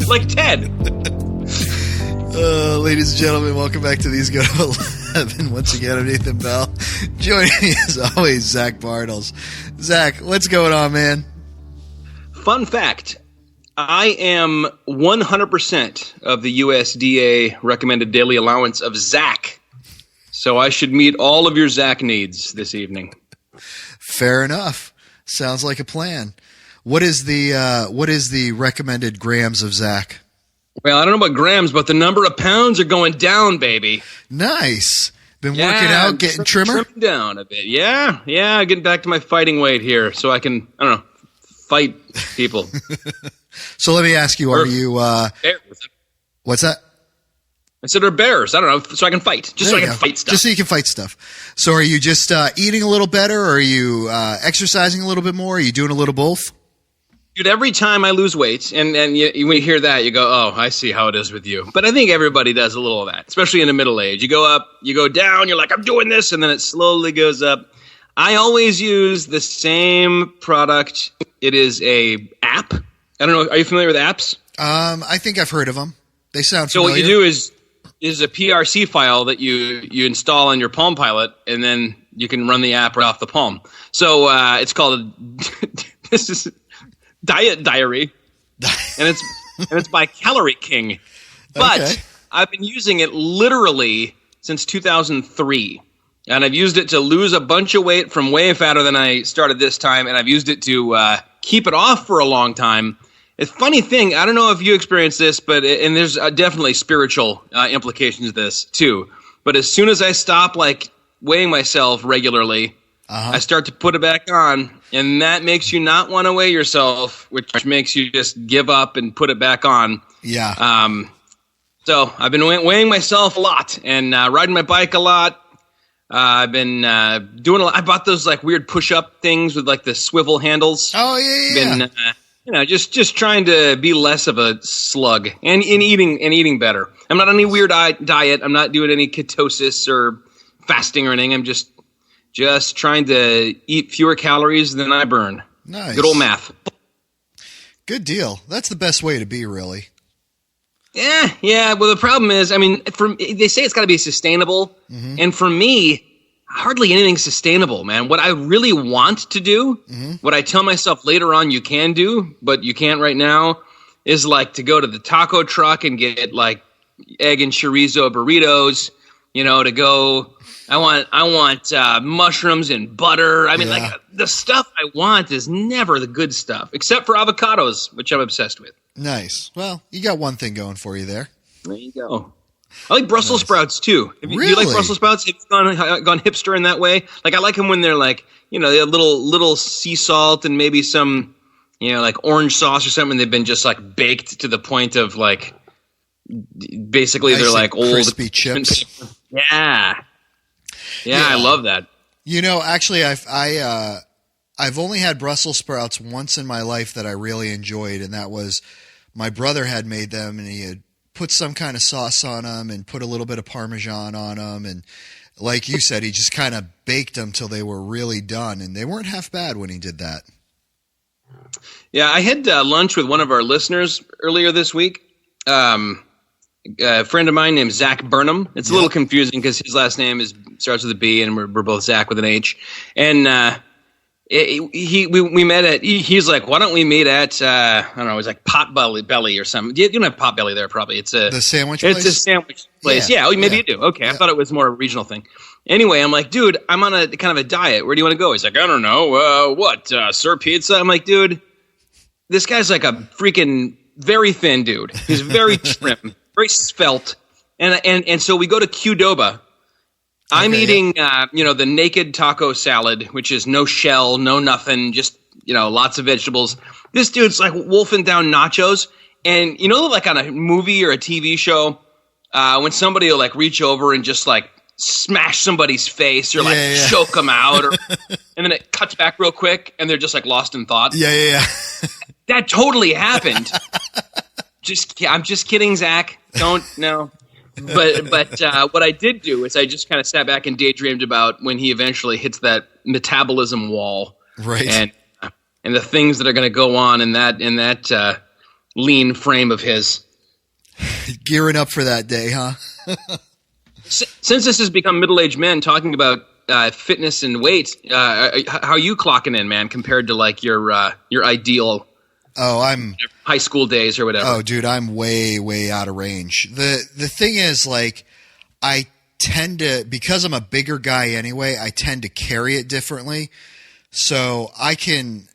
Like Ted. Ladies and gentlemen, welcome back to These Go to 11. Once again, I'm Nathan Bell. Joining me as always, Zach Bartles. Zach, what's going on, man? Fun fact. I am 100% of the USDA recommended daily allowance of Zach. So I should meet all of your Zach needs this evening. Fair enough. Sounds like a plan. What is the recommended grams of Zach? Well, I don't know about grams, but the number of pounds are going down, baby. Nice. Been working out, getting trimmer? Trimming down a bit. Yeah, getting back to my fighting weight here so I can, fight people. So let me ask you, are you... bears. What's that? I said they're bears. I don't know, so I can fight. Just so I can fight stuff. Just so you can fight stuff. So are you just eating a little better, or are you exercising a little bit more? Are you doing a little both? Dude, every time I lose weight, and when you hear that, you go, oh, I see how it is with you. But I think everybody does a little of that, especially in the middle age. You go up, you go down, you're like, I'm doing this, and then it slowly goes up. I always use the same product. It is a app. I don't know. Are you familiar with apps? I think I've heard of them. They sound familiar. So what you do is a PRC file that you install on your Palm Pilot, and then you can run the app right off the Palm. So it's called this is Diet Diary, and it's by Calorie King. But okay. I've been using it literally since 2003, and I've used it to lose a bunch of weight from way fatter than I started this time, and I've used it to keep it off for a long time. It's a funny thing. I don't know if you experienced this, but and there's definitely spiritual implications of this too. But as soon as I stop weighing myself regularly, I start to put it back on, and that makes you not want to weigh yourself, which makes you just give up and put it back on. Yeah. So I've been weighing myself a lot and riding my bike a lot. I've been doing a lot. I bought those weird push-up things with the swivel handles. Oh yeah. Been just trying to be less of a slug and eating better. I'm not on any weird diet. I'm not doing any ketosis or fasting or anything. I'm just trying to eat fewer calories than I burn. Nice. Good old math. Good deal. That's the best way to be, really. Yeah. Well, the problem is, they say it's got to be sustainable, and for me, hardly anything's sustainable, man. What I really want to do, what I tell myself later on you can do, but you can't right now, is to go to the taco truck and get egg and chorizo burritos. To go. I want mushrooms and butter. The stuff I want is never the good stuff, except for avocados, which I'm obsessed with. Nice. Well, you got one thing going for you there. There you go. I like Brussels sprouts too. Do you like Brussels sprouts? Have you gone hipster in that way? I like them when they're they have little sea salt and maybe some orange sauce or something. They've been just baked to the point of basically nice, they're old crispy chips. Yeah. I love that. Actually, I've only had Brussels sprouts once in my life that I really enjoyed, and that was my brother had made them, and he had put some kind of sauce on them and put a little bit of Parmesan on them, and like you said, he just kind of baked them till they were really done, and they weren't half bad when he did that. Yeah, I had lunch with one of our listeners earlier this week. A friend of mine named Zach Burnham. It's a little confusing because his last name starts with a B, and we're both Zach with an H. And we met at. He's like, why don't we meet at? I don't know. It was Potbelly or something. You don't have Potbelly there, probably. It's the sandwich place. It's a sandwich place. Yeah, maybe you do. Okay, I thought it was more a regional thing. Anyway, I'm like, dude, I'm on a kind of a diet. Where do you want to go? He's like, I don't know. What? Sir Pizza? I'm like, dude, this guy's a freaking very thin dude. He's very trim. Very svelte, and so we go to Qdoba. I'm eating, the naked taco salad, which is no shell, no nothing, just lots of vegetables. This dude's wolfing down nachos, and on a movie or a TV show, when somebody will reach over and just smash somebody's face or choke them out, and then it cuts back real quick, and they're just lost in thought. Yeah. That totally happened. I'm just kidding, Zach. Don't no. But what I did do is I just kind of sat back and daydreamed about when he eventually hits that metabolism wall. Right. And and the things that are going to go on in that lean frame of his. Gearing up for that day, huh? Since this has become middle-aged men talking about fitness and weight, how are you clocking in, man, compared to like your ideal? Oh, I'm high school days or whatever. Oh, dude, I'm way out of range. The thing is, like, I tend to, because I'm a bigger guy anyway, I tend to carry it differently. So I can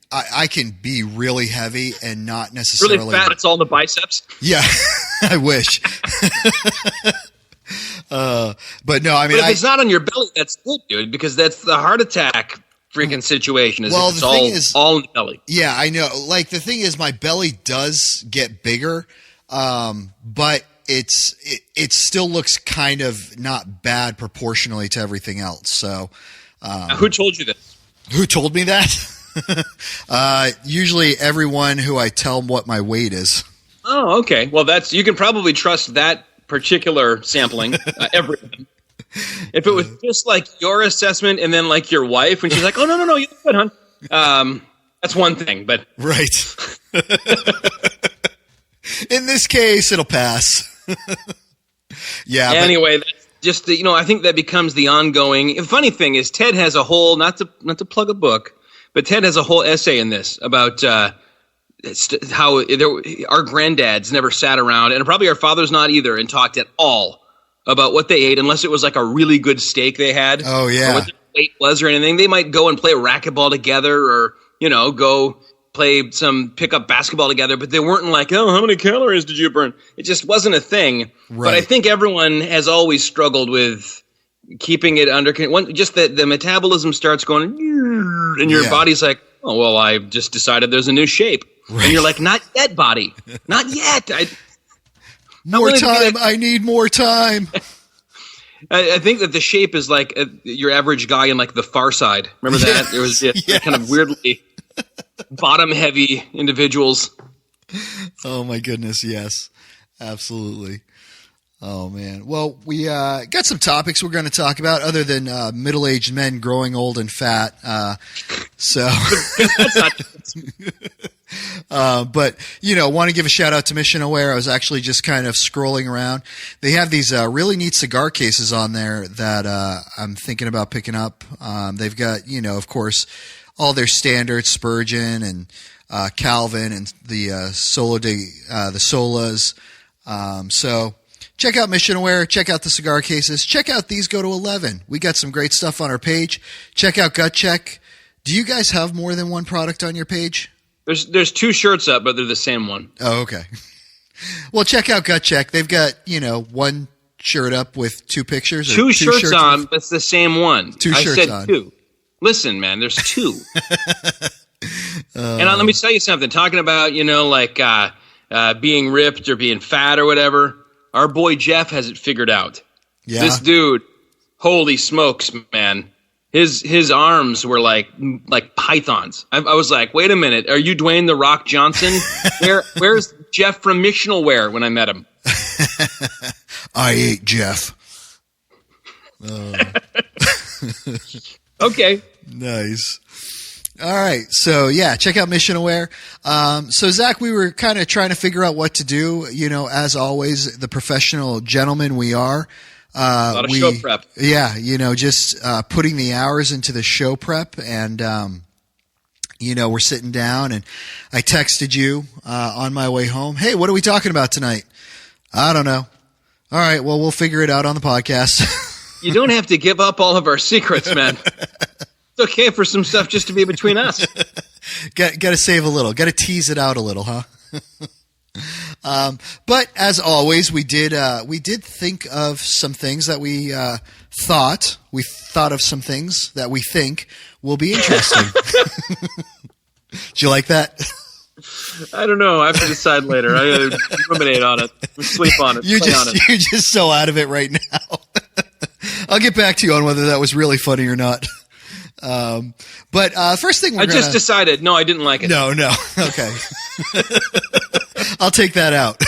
be really heavy and not necessarily really fat. It's all in the biceps. Yeah, I wish. But no, I mean, but if it's not on your belly, that's good, dude, because that's the heart attack freaking situation. Well, it's all in the belly. Yeah, I know. Like, the thing is, my belly does get bigger, but it still looks kind of not bad proportionally to everything else. So, who told you this? Who told me that? Usually everyone who I tell what my weight is. Oh, okay. Well, you can probably trust that particular sampling. Everyone. If it was just like your assessment and then like your wife, and she's like, "Oh no, you're good, hon." That's one thing, but right. In this case, it'll pass. Yeah. Anyway, that's just I think that becomes the ongoing. The funny thing is, Ted has a whole not to plug a book, but Ted has a whole essay in this about how our granddads never sat around, and probably our fathers not either, and talked at all about what they ate, unless it was like a really good steak they had. Oh, yeah. Or what their weight was or anything. They might go and play racquetball together or, go play some pickup basketball together, but they weren't like, oh, how many calories did you burn? It just wasn't a thing. Right. But I think everyone has always struggled with keeping it under control. Just that the metabolism starts going, and your body's like, oh, well, I just decided there's a new shape. Right. And you're like, not yet, body. Not yet. More time. I need more time. I think that the shape is like your average guy in like The Far Side. Remember that? Yes. There was kind of weirdly bottom-heavy individuals. Oh, my goodness. Yes, absolutely. Oh, man. Well, we got some topics we're going to talk about other than middle-aged men growing old and fat. So, but, want to give a shout out to Missional Wear. I was actually just kind of scrolling around. They have these really neat cigar cases on there that I'm thinking about picking up. They've got, of course, all their standards, Spurgeon and Calvin and the the Solas. So check out Missional Wear. Check out the cigar cases. Check out These Go to 11. We got some great stuff on our page. Check out Gut Check. Do you guys have more than one product on your page? There's two shirts up, but they're the same one. Oh, okay. Well, check out Gut Check. They've got, one shirt up with two pictures. Two shirts on, but it's the same one. I said on. Two. Listen, man, there's two. And let me tell you something. Talking about, being ripped or being fat or whatever, our boy Jeff has it figured out. Yeah. This dude, holy smokes, man. His arms were like pythons. I was like, wait a minute, are you Dwayne The Rock Johnson? Where's Jeff from Missional Wear when I met him? I ate Jeff. Okay. Nice. All right. So, check out Missional Wear. So, Zach, we were kind of trying to figure out what to do. As always, the professional gentlemen we are. A lot of show prep. Yeah, just putting the hours into the show prep. And, we're sitting down and I texted you on my way home. Hey, what are we talking about tonight? I don't know. All right, well, we'll figure it out on the podcast. You don't have to give up all of our secrets, man. It's okay for some stuff just to be between us. Got to save a little. Got to tease it out a little, huh? But as always, we did think of some things that we thought. We thought of some things that we think will be interesting. Did you like that? I don't know. I have to decide later. I gotta ruminate on it. Sleep on it. You're just so out of it right now. I'll get back to you on whether that was really funny or not. But first thing I just decided. No, I didn't like it. No. Okay. I'll take that out.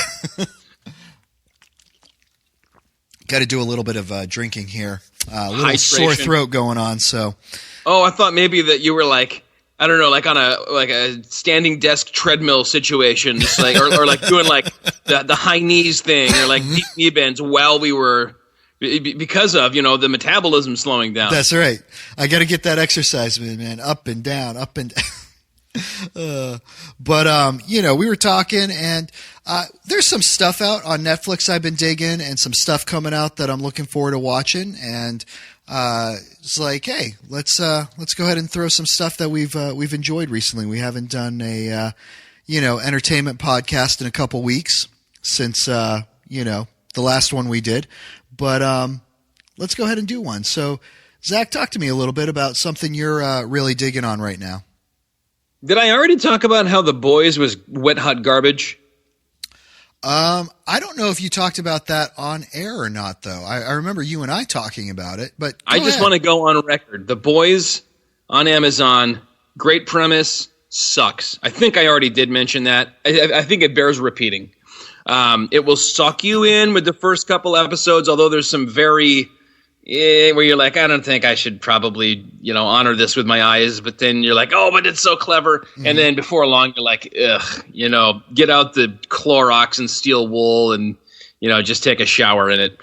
Got to do a little bit of drinking here. A little sore throat going on. So. Oh, I thought maybe that you were like I don't know, like on a standing desk treadmill situation, just like or like doing like the high knees thing or like deep knee bends while we were because of the metabolism slowing down. That's right. I got to get that exercise, man. Up and down, up and down. But we were talking, and there's some stuff out on Netflix I've been digging, and some stuff coming out that I'm looking forward to watching. And it's like, hey, let's go ahead and throw some stuff that we've enjoyed recently. We haven't done a entertainment podcast in a couple weeks since the last one we did. But let's go ahead and do one. So, Zach, talk to me a little bit about something you're really digging on right now. Did I already talk about how The Boys was wet hot garbage? I don't know if you talked about that on air or not, though. I remember you and I talking about it, but I just want to go on record. The Boys on Amazon, great premise, sucks. I think I already did mention that. I think it bears repeating. It will suck you in with the first couple episodes, although there's some very where you're like, I don't think I should probably, honor this with my eyes. But then you're like, oh, but it's so clever. Mm-hmm. And then before long, you're like, ugh, get out the Clorox and steel wool and, just take a shower in it.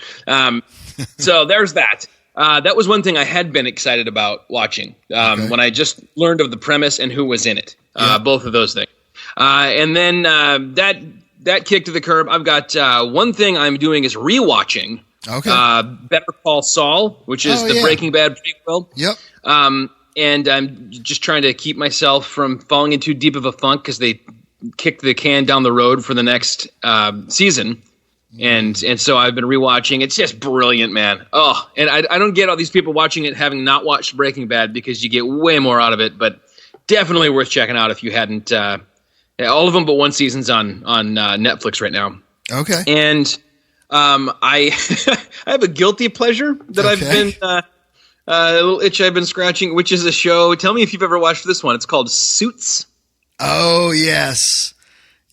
So there's that. That was one thing I had been excited about watching when I just learned of the premise and who was in it. Both of those things. And then that kicked to the curb. I've got one thing I'm doing is rewatching. Okay. Better Call Saul, which is the Breaking Bad prequel. Yep. And I'm just trying to keep myself from falling into too deep of a funk because they kicked the can down the road for the next season. And so I've been rewatching. It's just brilliant, man. Oh, and I don't get all these people watching it having not watched Breaking Bad because you get way more out of it, but definitely worth checking out if you hadn't. All of them but one season's on Netflix right now. Okay. And I have a guilty pleasure that I've been a little itch I've been scratching, which is a show. Tell me if you've ever watched this one. It's called Suits. Oh yes,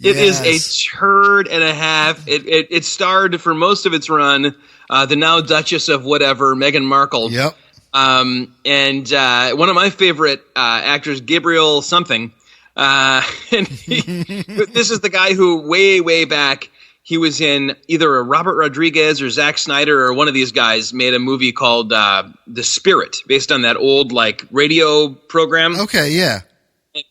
it is a turd and a half. It starred for most of its run the now Duchess of whatever, Meghan Markle. Yep. And one of my favorite actors, Gabriel something. And this is the guy who way back. He was in either a Robert Rodriguez or Zack Snyder or one of these guys made a movie called The Spirit, based on that old radio program. Okay, yeah.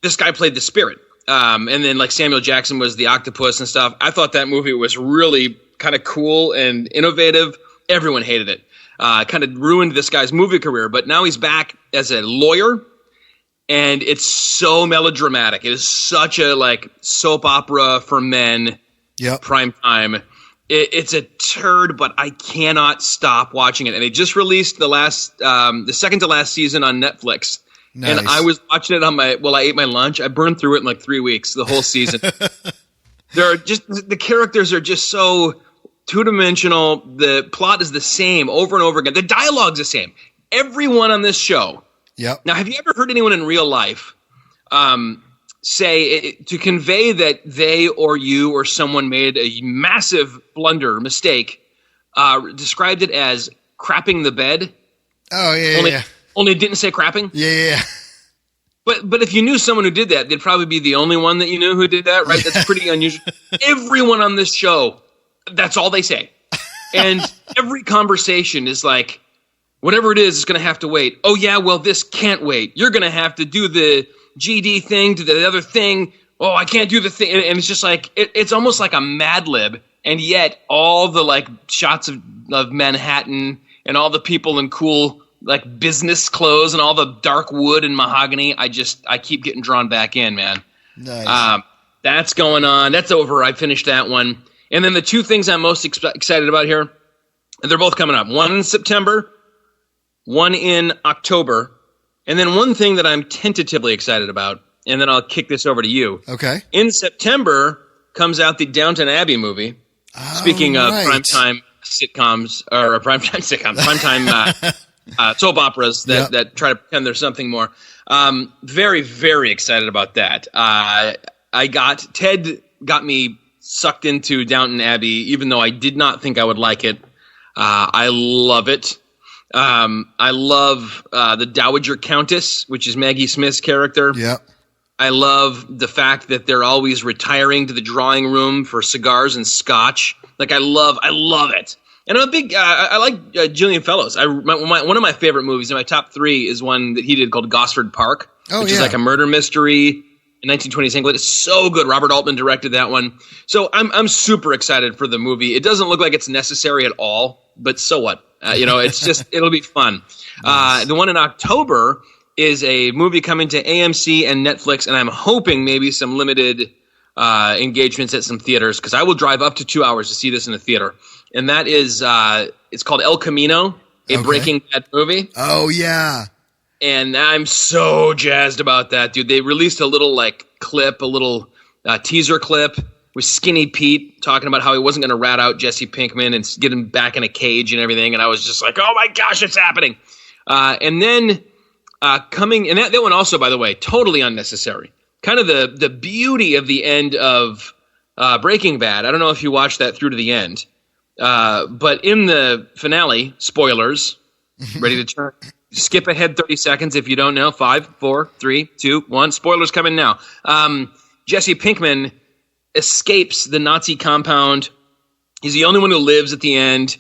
This guy played the Spirit. And then Samuel Jackson was the octopus and stuff. I thought that movie was really kind of cool and innovative. Everyone hated it. Kind of ruined this guy's movie career. But now he's back as a lawyer. And it's so melodramatic. It is such a soap opera for men. Yep. Prime time. It's a turd, but I cannot stop watching it. And they just released the second to last season on Netflix. Nice. And I was watching it I ate my lunch. I burned through it in 3 weeks, the whole season. The characters are just so two-dimensional. The plot is the same over and over again. The dialogue's the same. Everyone on this show. Yep. Now, have you ever heard anyone in real life say to convey that they or you or someone made a massive mistake, described it as crapping the bed? Oh, yeah. Only it didn't say crapping? Yeah. But if you knew someone who did that, they'd probably be the only one that you knew who did that, right? That's pretty unusual. Everyone on this show, that's all they say. And every conversation is whatever it is going to have to wait. Oh, yeah, well, this can't wait. You're going to have to do the GD thing to the other thing. Oh, I can't do the thing. And it's just it's almost like a Mad Lib. And yet all the shots of Manhattan and all the people in cool business clothes and all the dark wood and mahogany, I keep getting drawn back in, man. Nice. That's going on. That's over. I finished that one. And then the two things I'm most excited about here, they're both coming up. One in September, one in October. And then one thing that I'm tentatively excited about, and then I'll kick this over to you. Okay. In September comes out the Downton Abbey movie. Speaking of primetime sitcoms, or primetime soap operas that try to pretend there's something more. Very, very excited about that. Ted got me sucked into Downton Abbey, even though I did not think I would like it. I love it. I love the Dowager Countess, which is Maggie Smith's character. Yep. I love the fact that they're always retiring to the drawing room for cigars and scotch. Like I love it. And I'm a big. I like Gillian Fellows. One of my favorite movies in my top 3 is one that he did called Gosford Park, which is like a murder mystery in 1920s England. It's so good. Robert Altman directed that one. So I'm super excited for the movie. It doesn't look like it's necessary at all, but so what? It's just it'll be fun. Nice. The one in October is a movie coming to AMC and Netflix, and I'm hoping maybe some limited engagements at some theaters, because I will drive up to 2 hours to see this in the theater. And that is, it's called El Camino, a Breaking Bad movie. Oh, yeah. And I'm so jazzed about that, dude. They released a little clip, a little teaser clip with Skinny Pete talking about how he wasn't going to rat out Jesse Pinkman and get him back in a cage and everything. And I was just like, oh my gosh, it's happening. And then coming, and that one also, by the way, totally unnecessary. Kind of the beauty of the end of Breaking Bad. I don't know if you watched that through to the end. But in the finale, spoilers, ready to skip ahead 30 seconds if you don't know. 5, 4, 3, 2, 1. Spoilers coming now. Jesse Pinkman escapes the Nazi compound. He's the only one who lives at the end,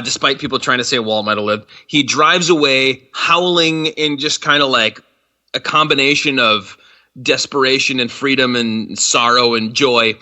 despite people trying to say Walt might have lived. He drives away howling in just kind of like a combination of desperation and freedom and sorrow and joy.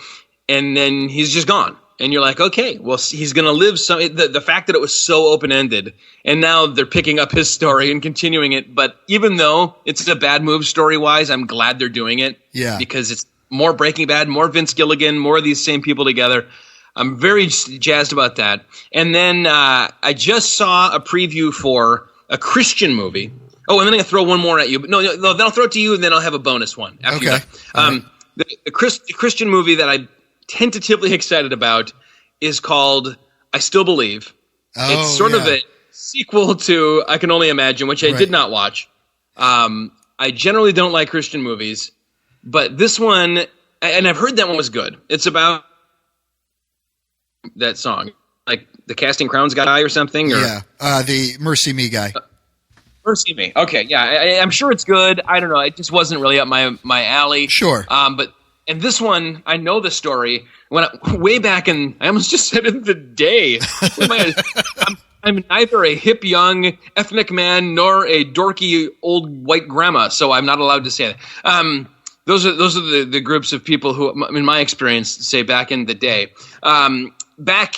And then he's just gone. And you're like, okay, well, he's going to live some. The fact that it was so open-ended, and now they're picking up his story and continuing it. But even though it's a bad move story-wise, I'm glad they're doing it. Yeah. Because it's more Breaking Bad, more Vince Gilligan, more of these same people together. I'm very jazzed about that. And then I just saw a preview for a Christian movie. Oh, and then I'm going to throw one more at you. But no, then I'll throw it to you, and then I'll have a bonus one after you. The Christian movie that I tentatively excited about is called I Still Believe. It's sort of a sequel to I Can Only Imagine, which I did not watch. I generally don't like Christian movies, but this one, and I've heard that one was good. It's about that song, like the Casting Crowns guy or something. Or, the Mercy Me guy. Mercy Me. Okay, yeah, I'm sure it's good. I don't know. It just wasn't really up my alley. Sure. And this one, I know the story. Way back in, I almost just said in the day. I'm neither a hip young ethnic man nor a dorky old white grandma, so I'm not allowed to say that. Those are the groups of people who, in my experience, say back in the day. Back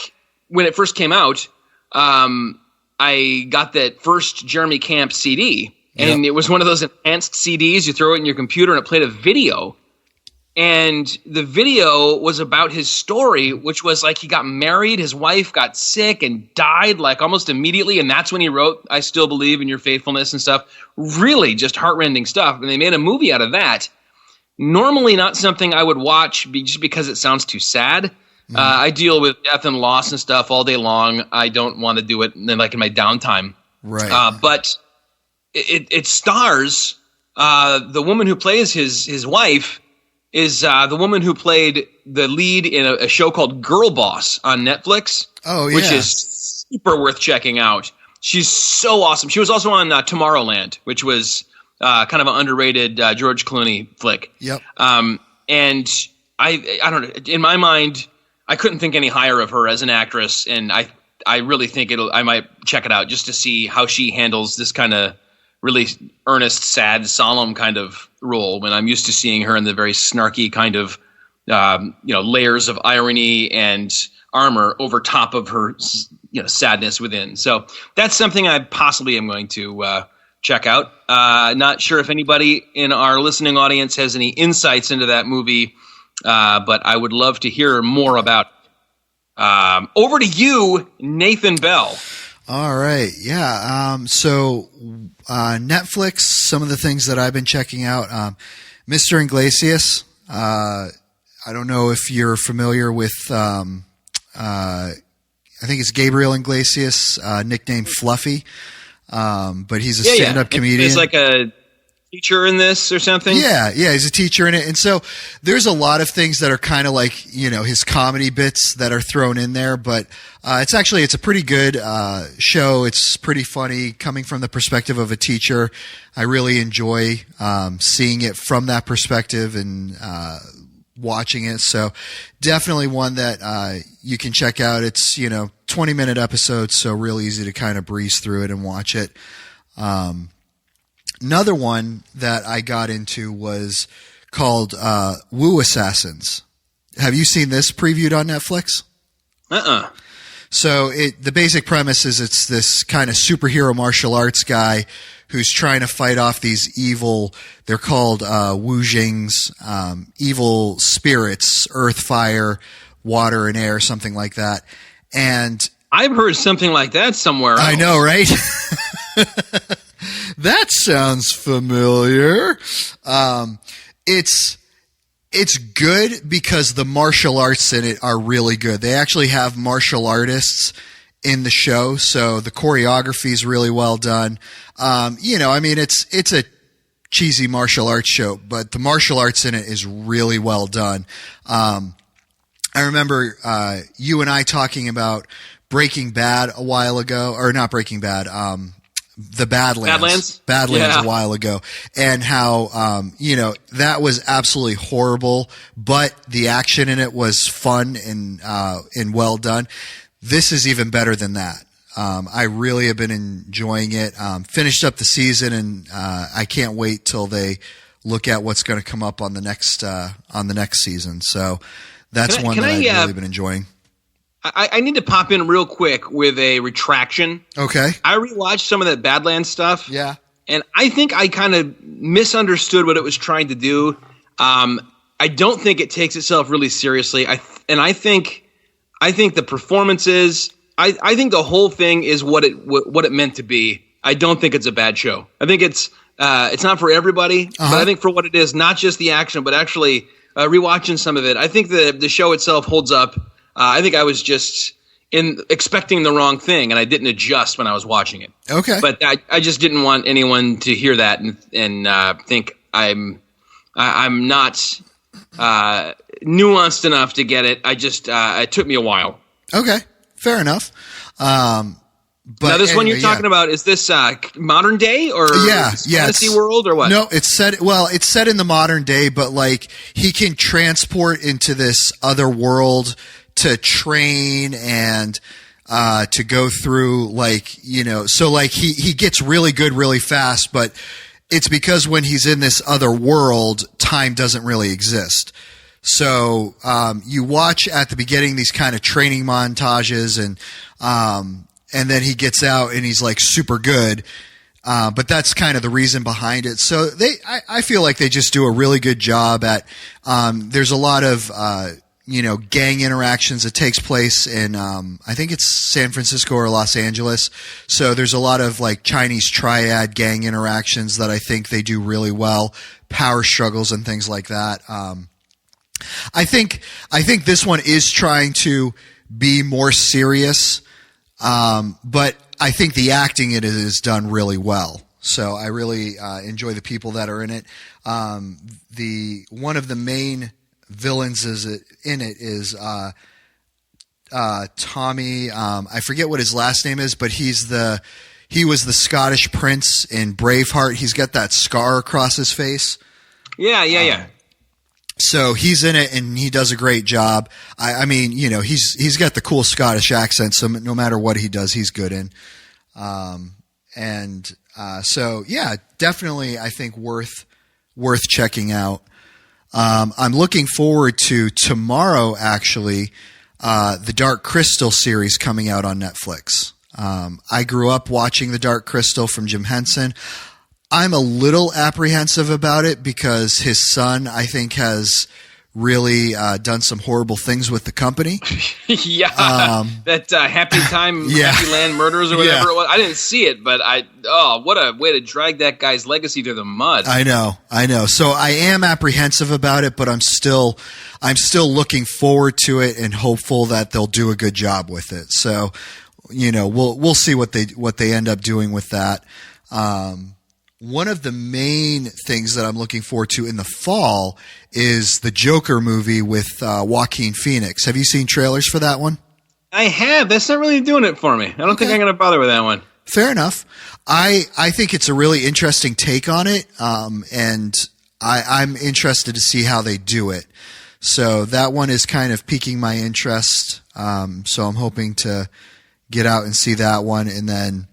when it first came out, I got that first Jeremy Camp CD, and it was one of those enhanced CDs. You throw it in your computer, and it played a video. And the video was about his story, which was like he got married, his wife got sick and died like almost immediately. And that's when he wrote I Still Believe in Your Faithfulness and stuff. Really just heartrending stuff. And they made a movie out of that. Normally not something I would watch just because it sounds too sad. I deal with death and loss and stuff all day long. I don't want to do it in my downtime. Right. But it stars the woman who plays his wife is the woman who played the lead in a show called Girl Boss on Netflix. Oh, yeah. Which is super worth checking out. She's so awesome. She was also on Tomorrowland, which was kind of an underrated George Clooney flick. Yep. And I don't know. In my mind, I couldn't think any higher of her as an actress, and I really think I might check it out just to see how she handles this kind of really earnest, sad, solemn kind of role when I'm used to seeing her in the very snarky kind of, layers of irony and armor over top of her, sadness within. So that's something I possibly am going to check out. Not sure if anybody in our listening audience has any insights into that movie, but I would love to hear more about it. Over to you, Nathan Bell. All right. Yeah. So Netflix, some of the things that I've been checking out, Mr. Iglesias. I don't know if you're familiar with, I think it's Gabriel Iglesias, nicknamed Fluffy. But he's a stand-up comedian. It's like a teacher in this or something? Yeah, he's a teacher in it. And so there's a lot of things that are kind of like, his comedy bits that are thrown in there, but it's a pretty good show. It's pretty funny coming from the perspective of a teacher. I really enjoy seeing it from that perspective and watching it. So definitely one that you can check out. It's, 20-minute episodes, so real easy to kind of breeze through it and watch it. Another one that I got into was called Woo Assassins. Have you seen this previewed on Netflix? So the basic premise is it's this kind of superhero martial arts guy who's trying to fight off these evil, they're called Wu Jings, evil spirits, earth, fire, water, and air, something like that. And I've heard something like that somewhere else. I know, right? That sounds familiar. It's good because the martial arts in it are really good. They actually have martial artists in the show, so the choreography is really well done. It's a cheesy martial arts show, but the martial arts in it is really well done. I remember you and I talking about Breaking Bad a while ago, or not Breaking Bad, the Badlands a while ago, and how that was absolutely horrible, but the action in it was fun and well done. This is even better than that. I really have been enjoying it. Finished up the season, and I can't wait till they look at what's going to come up on the next season. So that's one that I've really been enjoying. I need to pop in real quick with a retraction. Okay. I rewatched some of that Badlands stuff. Yeah. And I think I kind of misunderstood what it was trying to do. I don't think it takes itself really seriously. I think the performances, I think the whole thing is what it meant to be. I don't think it's a bad show. I think it's not for everybody, but I think for what it is, not just the action, but actually rewatching some of it, I think the show itself holds up. I think I was just expecting the wrong thing, and I didn't adjust when I was watching it. Okay. But I just didn't want anyone to hear that and think I'm not nuanced enough to get it. It took me a while. Okay, fair enough. But now, this one you're talking about, is this modern day or fantasy world or what? No, it's set in the modern day, but like he can transport into this other world to train and to go through, so like he gets really good really fast, but it's because when he's in this other world, time doesn't really exist. So you watch at the beginning these kind of training montages, and then he gets out and he's like super good. But that's kind of the reason behind it. So I feel like they just do a really good job at, there's a lot of, gang interactions that takes place in, I think it's San Francisco or Los Angeles. So there's a lot of like Chinese triad gang interactions that I think they do really well, power struggles and things like that. I think this one is trying to be more serious. But I think the acting in it is done really well. So I really enjoy the people that are in it. One of the main villains in it is Tommy. I forget what his last name is, but he was the Scottish prince in Braveheart. He's got that scar across his face. Yeah. So he's in it and he does a great job. I mean, he's got the cool Scottish accent, so no matter what he does, he's good in. So yeah, definitely I think worth checking out. I'm looking forward to tomorrow, actually, the Dark Crystal series coming out on Netflix. I grew up watching the Dark Crystal from Jim Henson. I'm a little apprehensive about it because his son, I think, has really done some horrible things with the company. That Happy Land Murders or whatever it was. I didn't see it, but what a way to drag that guy's legacy through the mud. I know. So I am apprehensive about it, but I'm still looking forward to it and hopeful that they'll do a good job with it. So, we'll see what they end up doing with that. one of the main things that I'm looking forward to in the fall is the Joker movie with Joaquin Phoenix. Have you seen trailers for that one? I have. That's not really doing it for me. I don't think I'm going to bother with that one. Fair enough. I think it's a really interesting take on it, and I'm interested to see how they do it. So that one is kind of piquing my interest. So I'm hoping to get out and see that one. And then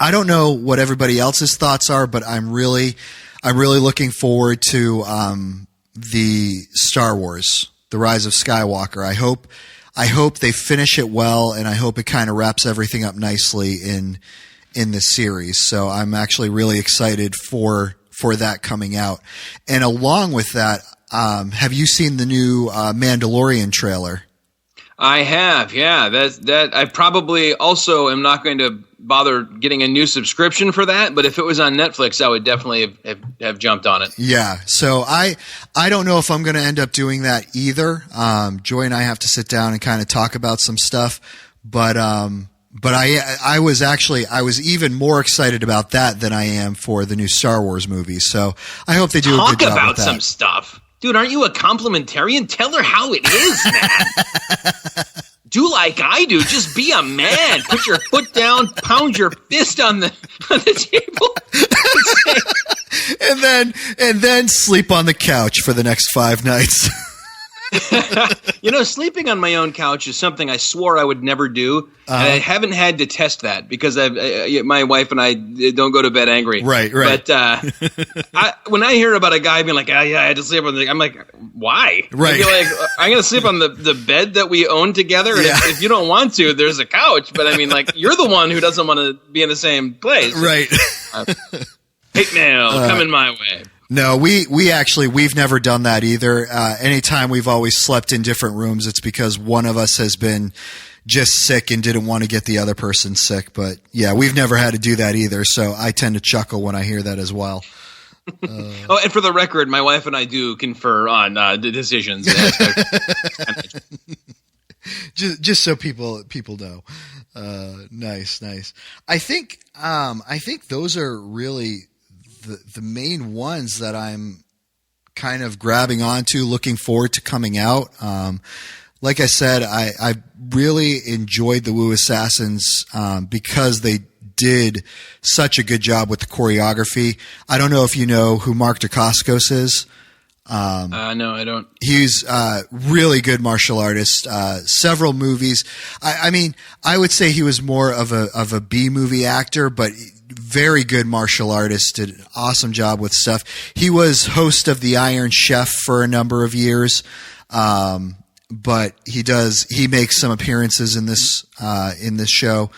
I don't know what everybody else's thoughts are, but I'm really looking forward to the Star Wars, The Rise of Skywalker. I hope they finish it well, and I hope it kind of wraps everything up nicely in this series. So I'm actually really excited for that coming out. And along with that, have you seen the new Mandalorian trailer? I have, yeah. That I probably also am not going to bother getting a new subscription for that, but if it was on Netflix, I would definitely have jumped on it. Yeah, so I don't know if I'm going to end up doing that either. Joy and I have to sit down and kind of talk about some stuff, but I was even more excited about that than I am for the new Star Wars movie. So I hope they do a good job with that. Talk about some stuff. Dude, aren't you a complimentarian? Tell her how it is, man. Do like I do. Just be a man. Put your foot down, pound your fist on the table. and then sleep on the couch for the next 5 nights. Sleeping on my own couch is something I swore I would never do, and I haven't had to test that because my wife and I don't go to bed angry. Right. But when I hear about a guy being like, I had to sleep on I'm like, why? Right. Like, I'm going to sleep on the bed that we own together, and if you don't want to, there's a couch. But I mean, like, you're the one who doesn't want to be in the same place. Right. Hate mail coming my way. No, we've never done that either. Anytime we've always slept in different rooms, it's because one of us has been just sick and didn't want to get the other person sick. But yeah, we've never had to do that either. So I tend to chuckle when I hear that as well. And for the record, my wife and I do confer on the decisions. just so people know. Nice. I think those are really the main ones that I'm kind of grabbing onto, looking forward to coming out. Like I said, I really enjoyed the Wu Assassins because they did such a good job with the choreography. I don't know if you know who Mark Dacascos is. No, I don't. He's really good martial artist. Several movies. I mean, I would say he was more of a B movie actor, but very good martial artist. Did an awesome job with stuff. He was host of the Iron Chef for a number of years. But he makes some appearances in this show.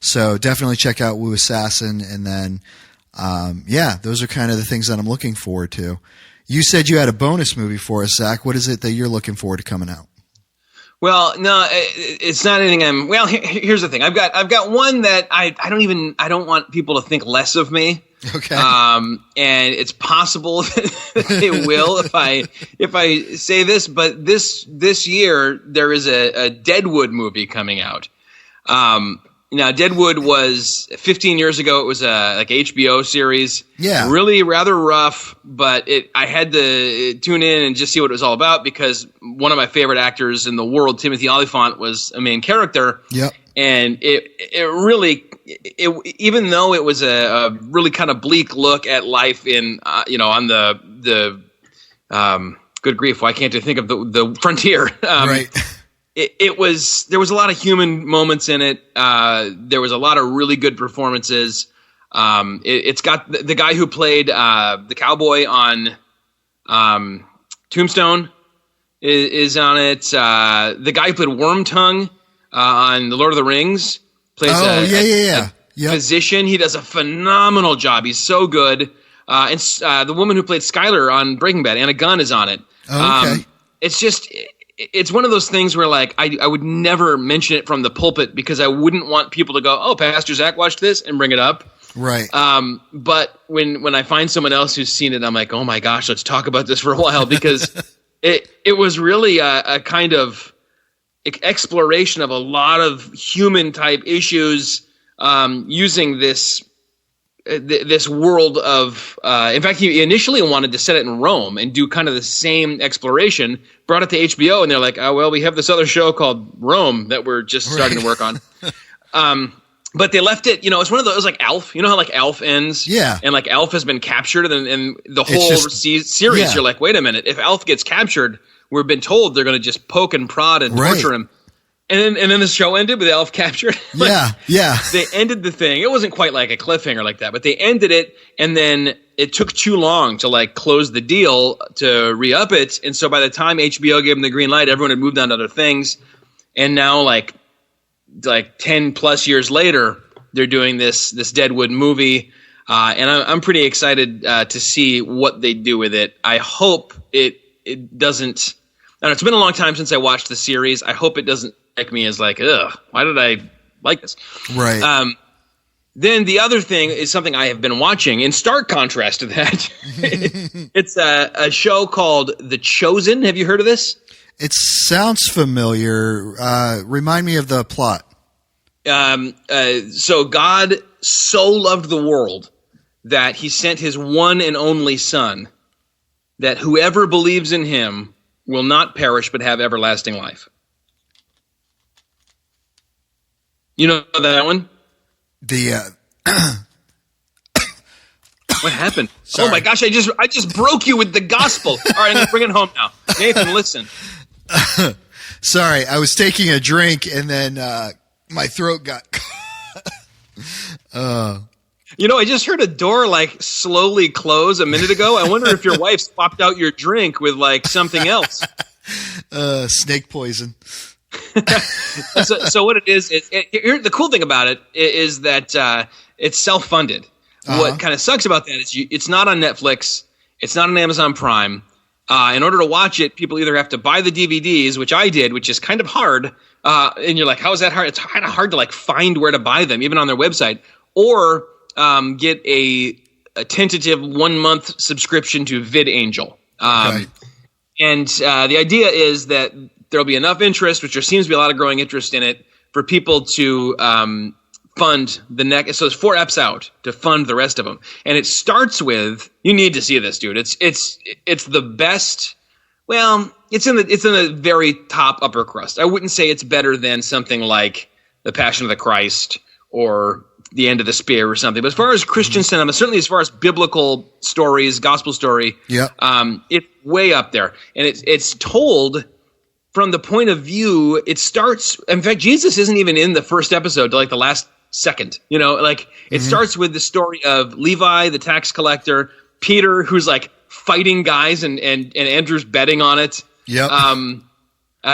So definitely check out Wu Assassin. And then, those are kind of the things that I'm looking forward to. You said you had a bonus movie for us, Zach. What is it that you're looking forward to coming out? Well, no, it's not anything here's the thing. I've got one that I don't want people to think less of me. Okay. And it's possible that they will if I say this, but this year there is a Deadwood movie coming out. Now Deadwood was 15 years ago. It was a like HBO series. Yeah. Really rather rough, but I had to tune in and just see what it was all about because one of my favorite actors in the world, Timothy Olyphant, was a main character. Yep. And it really, even though it was a really kind of bleak look at life in, on the good grief, why can't I think of the frontier? Right. There was a lot of human moments in it. There was a lot of really good performances. It's got the guy who played the cowboy on Tombstone is on it. The guy who played Wormtongue on The Lord of the Rings plays a physician. He does a phenomenal job. He's so good. And the woman who played Skylar on Breaking Bad, Anna Gunn, is on it. Oh, okay. It's one of those things where like I would never mention it from the pulpit because I wouldn't want people to go, "Oh, Pastor Zach watched this," and bring it up. Right. But when I find someone else who's seen it, I'm like, "Oh my gosh, let's talk about this for a while," because it was really a kind of exploration of a lot of human type issues using this this world of. In fact, he initially wanted to set it in Rome and do kind of the same exploration. Brought it to HBO, and they're like, "Oh well, we have this other show called Rome that we're just starting to work on." But they left it. It's one of those like Alf. You know how like Alf ends, yeah, and like Alf has been captured, and the whole series. Yeah. You're like, wait a minute, if Alf gets captured, we've been told they're going to just poke and prod and torture him. And then the show ended with Elf captured. Yeah. They ended the thing. It wasn't quite like a cliffhanger like that, but they ended it, and then it took too long to like close the deal to re-up it. And so by the time HBO gave them the green light, everyone had moved on to other things. And now like 10 plus years later, they're doing this Deadwood movie. And I'm pretty excited to see what they do with it. I hope it doesn't. I don't know, it's been a long time since I watched the series. I hope it doesn't strike me as like, ugh, why did I like this? Right. Then the other thing is something I have been watching in stark contrast to that. It's a show called The Chosen. Have you heard of this? It sounds familiar. Remind me of the plot. So God so loved the world that he sent his one and only Son, that whoever believes in him will not perish but have everlasting life. You know that one? What happened? Sorry. Oh my gosh! I just broke you with the gospel. All right, I'm gonna bring it home now. Nathan, listen. Sorry, I was taking a drink and then my throat got. I just heard a door like slowly close a minute ago. I wonder if your wife swapped out your drink with like something else. Snake poison. So what it is, the cool thing about it is that it's self-funded. Uh-huh. What kind of sucks about that is it's not on Netflix, it's not on Amazon Prime. In order to watch it, people either have to buy the DVDs, which I did, which is kind of hard. And you're like, how is that hard? It's kind of hard to like find where to buy them, even on their website, or get a tentative 1-month subscription to VidAngel. Okay. And the idea is that there'll be enough interest, which there seems to be a lot of growing interest in it, for people to fund the next. So there's 4 eps out to fund the rest of them, and it starts with, you need to see this, dude. It's the best. Well, it's in the very top upper crust. I wouldn't say it's better than something like The Passion of the Christ or The End of the Spear or something. But as far as Christian cinema, certainly as far as biblical stories, gospel story, it's way up there, and it's told from the point of view. It starts. In fact, Jesus isn't even in the first episode to like the last second. It starts with the story of Levi, the tax collector, Peter, who's like fighting guys, and Andrew's betting on it. Yep.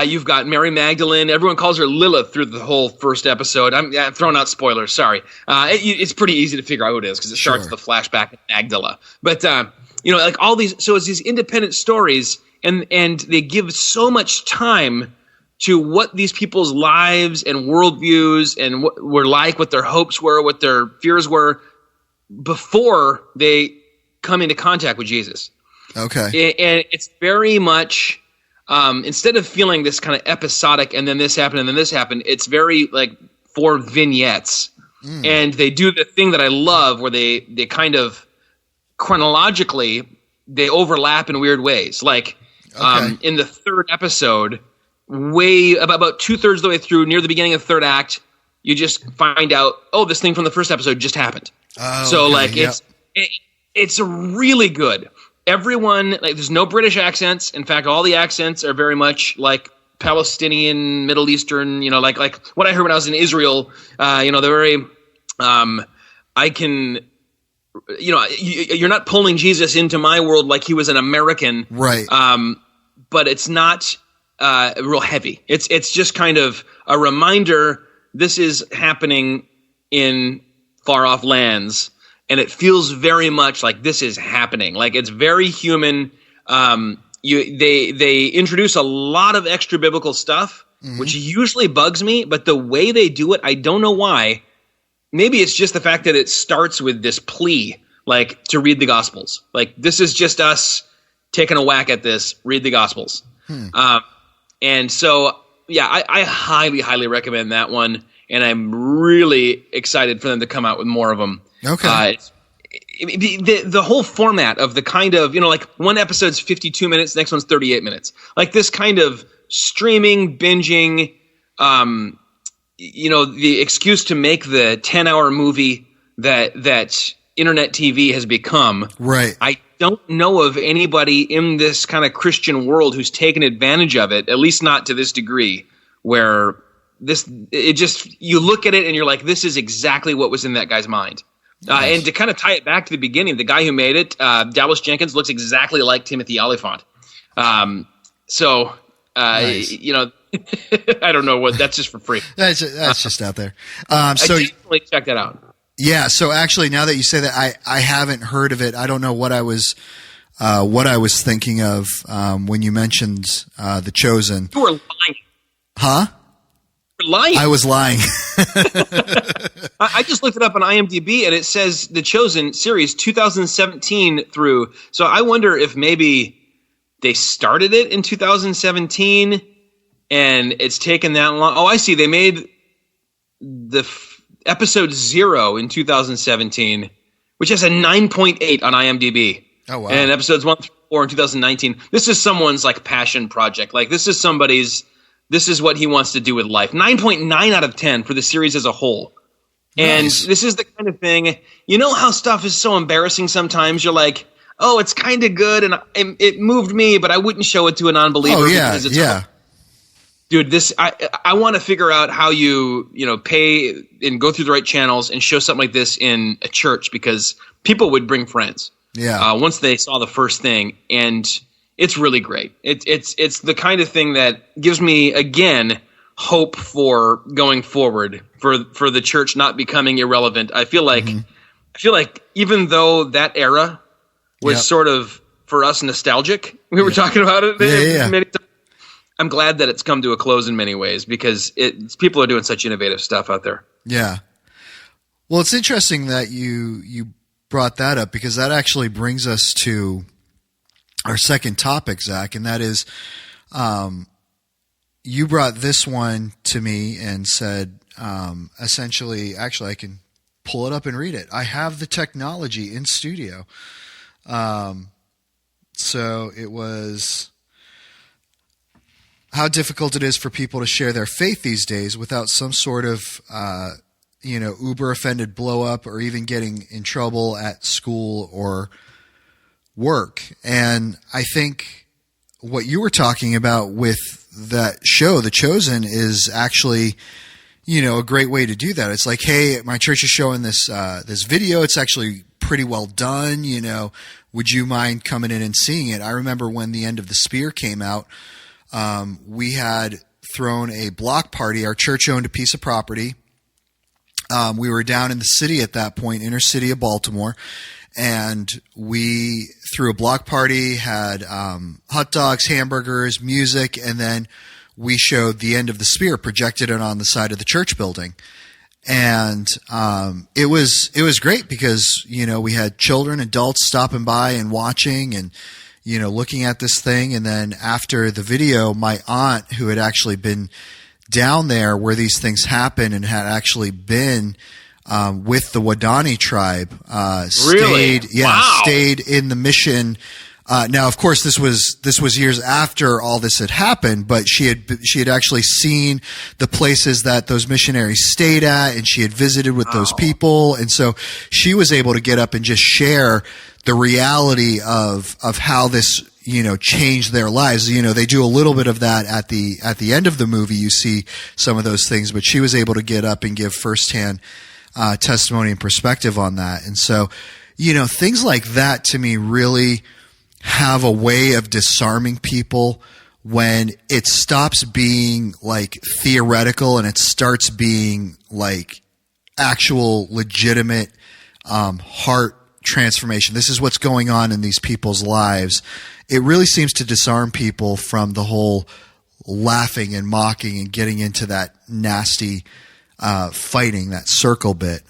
You've got Mary Magdalene. Everyone calls her Lilith through the whole first episode. I'm throwing out spoilers. Sorry. It's pretty easy to figure out who it is because it starts with the flashback of Magdala. But like all these. So it's these independent stories, and they give so much time to what these people's lives and worldviews and what were like, what their hopes were, what their fears were before they come into contact with Jesus. Okay. And it's very much, instead of feeling this kind of episodic and then this happened and then this happened, it's very like 4 vignettes. And they do the thing that I love where they kind of chronologically, they overlap in weird ways. Like in the 3rd episode, about 2/3 of the way through, near the beginning of the 3rd act, you just find out, this thing from the first episode just happened. It's really good. Everyone, like, there's no British accents. In fact, all the accents are very much like Palestinian, Middle Eastern. Like what I heard when I was in Israel. They're very. I can. You're not pulling Jesus into my world like he was an American, right? But it's not real heavy. It's just kind of a reminder. This is happening in far off lands. And it feels very much like this is happening. Like it's very human. They introduce a lot of extra biblical stuff, which usually bugs me. But the way they do it, I don't know why. Maybe it's just the fact that it starts with this plea, like to read the Gospels. Like this is just us taking a whack at this. Read the Gospels. And so, I highly, highly recommend that one. And I'm really excited for them to come out with more of them. Okay. the whole format of the kind of, like one episode's 52 minutes, next one's 38 minutes. Like this kind of streaming, binging, the excuse to make the 10-hour movie that internet TV has become. Right. I don't know of anybody in this kind of Christian world who's taken advantage of it, at least not to this degree, where you look at it and you're like, this is exactly what was in that guy's mind. Nice. And to kind of tie it back to the beginning, the guy who made it, Dallas Jenkins, looks exactly like Timothy Olyphant. Nice. I don't know what. That's just for free. That's just out there. So definitely check that out. Yeah. So actually, now that you say that, I haven't heard of it. I don't know what I was thinking of when you mentioned The Chosen. You were lying. Huh? You're lying. I was lying. I just looked it up on IMDb, and it says The Chosen series 2017 through. So I wonder if maybe they started it in 2017, and it's taken that long. Oh, I see. They made the episode 0 in 2017, which has a 9.8 on IMDb. Oh, wow. And episodes 1 through 4 in 2019. This is someone's like passion project. Like this is what he wants to do with life. 9.9 out of 10 for the series as a whole. And Nice. This is the kind of thing, how stuff is so embarrassing sometimes. You're like, oh, it's kind of good, and it moved me, but I wouldn't show it to a non-believer. Oh, yeah, because it's yeah. Dude, I want to figure out how you pay and go through the right channels and show something like this in a church, because people would bring friends. Yeah. Once they saw the first thing, and it's really great. It's the kind of thing that gives me, again, hope for going forward, for the church not becoming irrelevant. I feel like even though that era was sort of for us nostalgic, we were talking about it many times. I'm glad that it's come to a close in many ways, because people are doing such innovative stuff out there. Yeah. Well, it's interesting that you brought that up, because that actually brings us to our second topic, Zach, and that is you brought this one to me and said essentially, actually I can pull it up and read it. I have the technology in studio. So it was how difficult it is for people to share their faith these days without some sort of uber offended blow up, or even getting in trouble at school or work. And I think what you were talking about with that show, The Chosen, is actually, a great way to do that. It's like, hey, my church is showing this video. It's actually pretty well done. Would you mind coming in and seeing it? I remember when The End of the Spear came out, we had thrown a block party. Our church owned a piece of property. We were down in the city at that point, inner city of Baltimore, and we threw a block party, had hot dogs, hamburgers, music, and then we showed The End of the Spear, projected it on the side of the church building. And it was great, because we had children, adults stopping by and watching and looking at this thing. And then after the video, my aunt, who had actually been down there where these things happen and had actually been with the Wadani tribe, Really? stayed in the mission. Now, of course, this was years after all this had happened, but she had actually seen the places that those missionaries stayed at, and she had visited with those people, and so she was able to get up and just share the reality of how this changed their lives. They do a little bit of that at the end of the movie. You see some of those things, but she was able to get up and give firsthand testimony and perspective on that. And so, things like that to me really have a way of disarming people when it stops being like theoretical and it starts being like actual legitimate heart transformation. This is what's going on in these people's lives. It really seems to disarm people from the whole laughing and mocking and getting into that nasty fighting, that circle bit.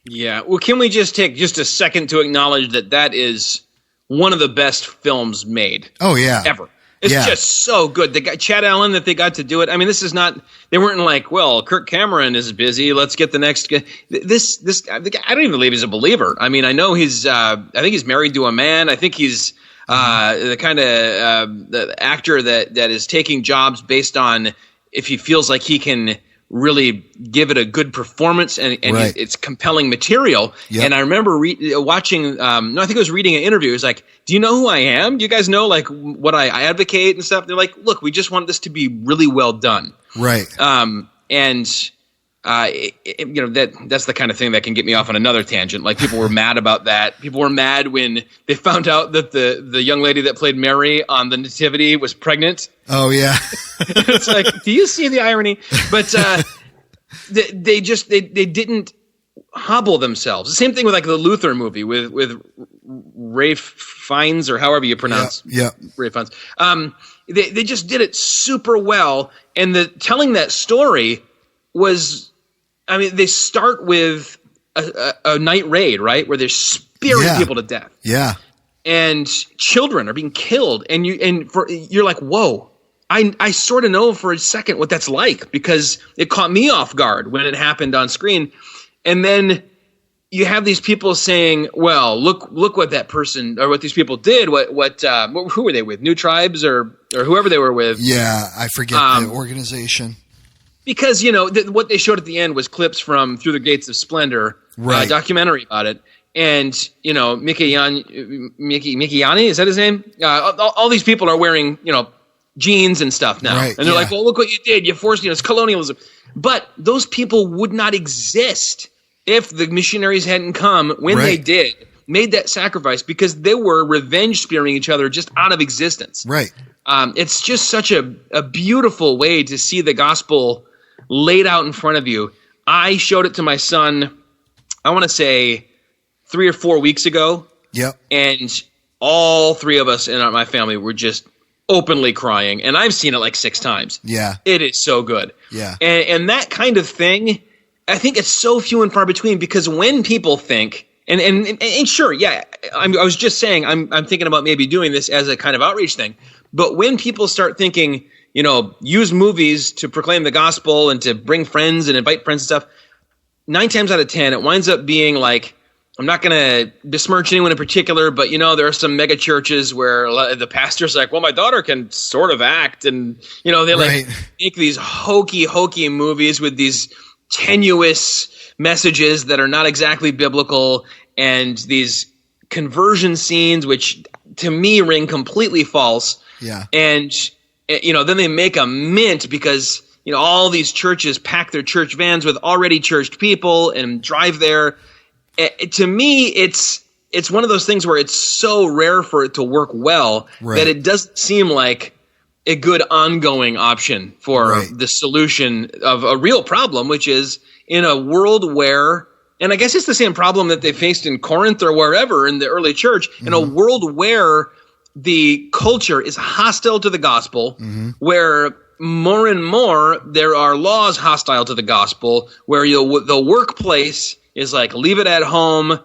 Yeah. Well, can we just take just a second to acknowledge that is one of the best films made? Oh, yeah. Ever. It's just so good. The guy, Chad Allen, that they got to do it. I mean, this is not, they weren't like, well, Kirk Cameron is busy, let's get the next guy. I don't even believe he's a believer. I mean, I know I think he's married to a man. I think he's the kind of the actor that is taking jobs based on if he feels like he can really give it a good performance and right. It's compelling material. Yep. And I remember watching, I think I was reading an interview. It was like, do you know who I am? Do you guys know like what I advocate and stuff? They're like, look, we just want this to be really well done. Right. That's the kind of thing that can get me off on another tangent. Like people were mad about that. People were mad when they found out that the young lady that played Mary on the Nativity was pregnant. Oh yeah. It's like, do you see the irony? But they didn't hobble themselves. The same thing with like the Luther movie with Ralph Fiennes, or however you pronounce Ralph Fiennes. They just did it super well, and telling that story was, I mean, they start with a night raid, right, where they're spearing people to death. Yeah. And children are being killed, and you're like, whoa. I sort of know for a second what that's like, because it caught me off guard when it happened on screen. And then you have these people saying, well, look what that person or what these people did. Who were they with? New Tribes or whoever they were with? Yeah, I forget the organization. Because, what they showed at the end was clips from Through the Gates of Splendor, right. Documentary about it. And, Mickey Yanni, is that his name? All these people are wearing, jeans and stuff now. Right, and they're like, well, look what you did. You forced, it's colonialism. But those people would not exist if the missionaries hadn't come when they did, made that sacrifice, because they were revenge spearing each other just out of existence. Right. It's just such a beautiful way to see the gospel laid out in front of you. I showed it to my son, I want to say 3 or 4 weeks ago. Yep. And all three of us in my family were just openly crying. And I've seen it like 6 times. Yeah. It is so good. Yeah. And that kind of thing, I think it's so few and far between, because when people think, and sure, yeah, I was just saying, I'm thinking about maybe doing this as a kind of outreach thing. But when people start thinking, use movies to proclaim the gospel and to bring friends and invite friends and stuff, 9 times out of 10, it winds up being like, I'm not going to besmirch anyone in particular, but, there are some mega churches where the pastor's like, well, my daughter can sort of act. And, they make these hokey movies with these tenuous messages that are not exactly biblical, and these conversion scenes, which to me ring completely false. Yeah. And, then they make a mint because, all these churches pack their church vans with already churched people and drive there. To me, it's one of those things where it's so rare for it to work well that it doesn't seem like a good ongoing option for the solution of a real problem, which is in a world where, and I guess it's the same problem that they faced in Corinth or wherever in the early church, in a world where the culture is hostile to the gospel, where more and more there are laws hostile to the gospel, where the workplace is like, leave it at home.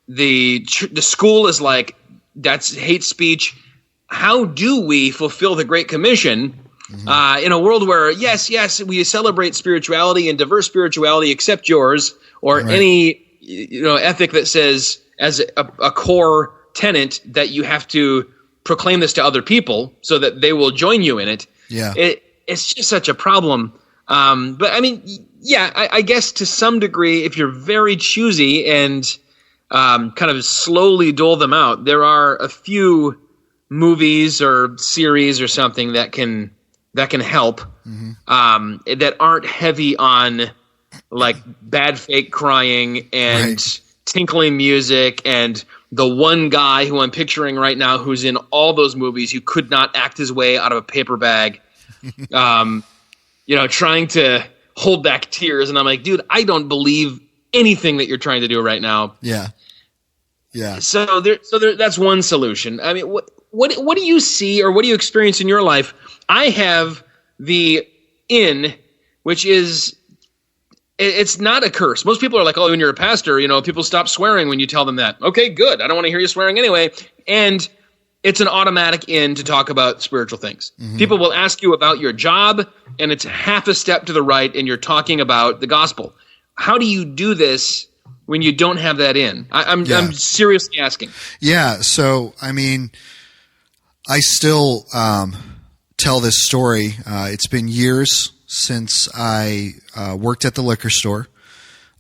The school is like, that's hate speech. How do we fulfill the Great Commission in a world where, yes, we celebrate spirituality and diverse spirituality except yours, or any ethic that says as a core tenet that you have to proclaim this to other people so that they will join you in it. Yeah, it's just such a problem. But I mean, I guess to some degree, if you're very choosy and kind of slowly dole them out, there are a few movies or series or something that can help, that aren't heavy on like bad fake crying and tinkling music, and the one guy who I'm picturing right now who's in all those movies who could not act his way out of a paper bag, trying to hold back tears. And I'm like, dude, I don't believe anything that you're trying to do right now. Yeah. Yeah. So that's one solution. I mean, what do you see, or what do you experience in your life? I have the in, which is, it's not a curse. Most people are like, oh, when you're a pastor, people stop swearing when you tell them that. Okay, good. I don't want to hear you swearing anyway. And it's an automatic in to talk about spiritual things. Mm-hmm. People will ask you about your job, and it's half a step to the right, and you're talking about the gospel. How do you do this when you don't have that in? I'm seriously asking. Yeah, so, I mean, I still tell this story. It's been years since I worked at the liquor store.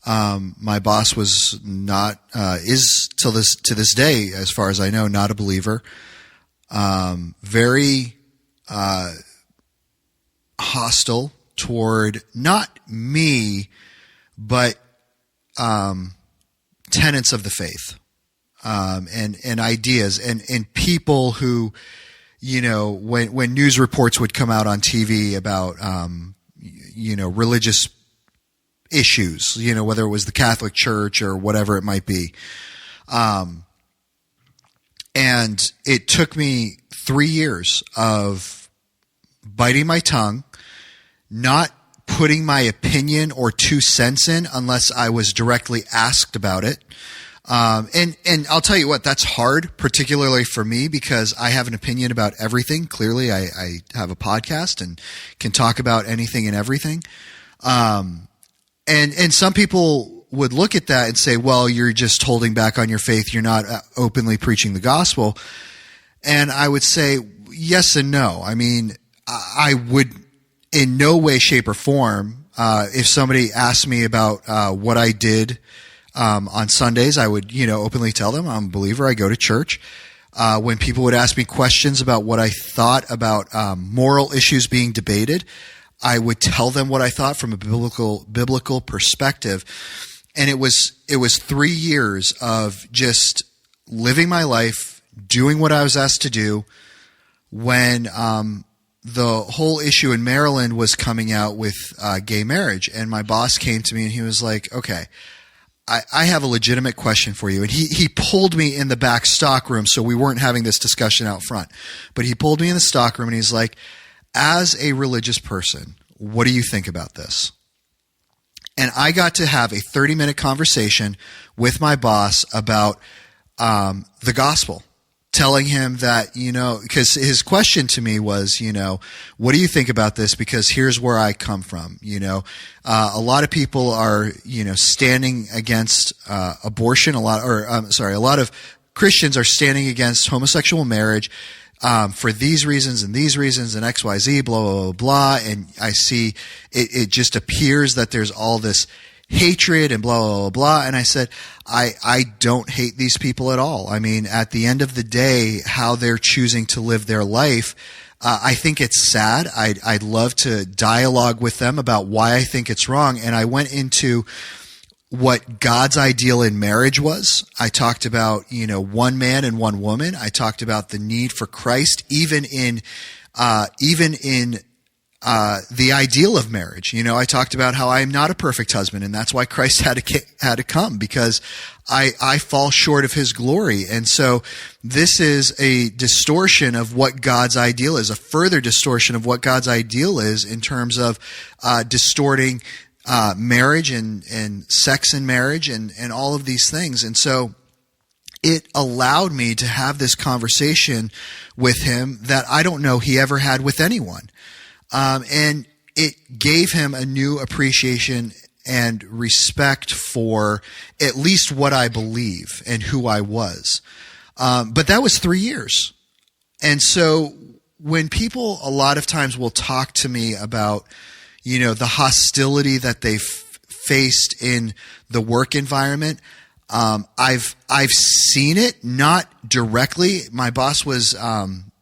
My boss was not, is to this day, as far as I know, not a believer. Very hostile toward not me, but tenets of the faith, and ideas and people who, you know, when news reports would come out on TV about religious issues, you know, whether it was the Catholic Church or whatever it might be. And it took me 3 years of biting my tongue, not putting my opinion or 2 cents in unless I was directly asked about it. And I'll tell you what, that's hard, particularly for me, because I have an opinion about everything. Clearly, I have a podcast and can talk about anything and everything. And some people would look at that and say, well, you're just holding back on your faith. You're not openly preaching the gospel. And I would say yes and no. I mean, I would in no way, shape, or form, if somebody asked me about what I did on Sundays, I would, openly tell them I'm a believer. I go to church. When people would ask me questions about what I thought about moral issues being debated, I would tell them what I thought from a biblical perspective. And it was 3 years of just living my life, doing what I was asked to do. When the whole issue in Maryland was coming out with gay marriage, and my boss came to me and he was like, okay, I have a legitimate question for you. And he pulled me in the back stock room, so we weren't having this discussion out front. But he pulled me in the stock room and he's like, as a religious person, what do you think about this? And I got to have a 30-minute conversation with my boss about the gospel, telling him that, because his question to me was, what do you think about this? Because here's where I come from. A lot of people are, standing against abortion. A lot of Christians are standing against homosexual marriage for these reasons and X, Y, Z, blah, blah, blah, blah. And I see it just appears that there's all this hatred and blah, blah, blah, blah. And I said, I don't hate these people at all. I mean, at the end of the day, how they're choosing to live their life, I think it's sad. I'd love to dialogue with them about why I think it's wrong. And I went into what God's ideal in marriage was. I talked about, one man and one woman. I talked about the need for Christ, even in the ideal of marriage. I talked about how I am not a perfect husband, and that's why Christ had to come, because I fall short of his glory. And so this is a distortion of what God's ideal is, a further distortion of what God's ideal is in terms of distorting marriage and sex in marriage and all of these things. And so it allowed me to have this conversation with him that I don't know he ever had with anyone. And it gave him a new appreciation and respect for at least what I believe and who I was. But that was 3 years. And so when people a lot of times will talk to me about, the hostility that they've faced in the work environment, I've seen it, not directly. My boss was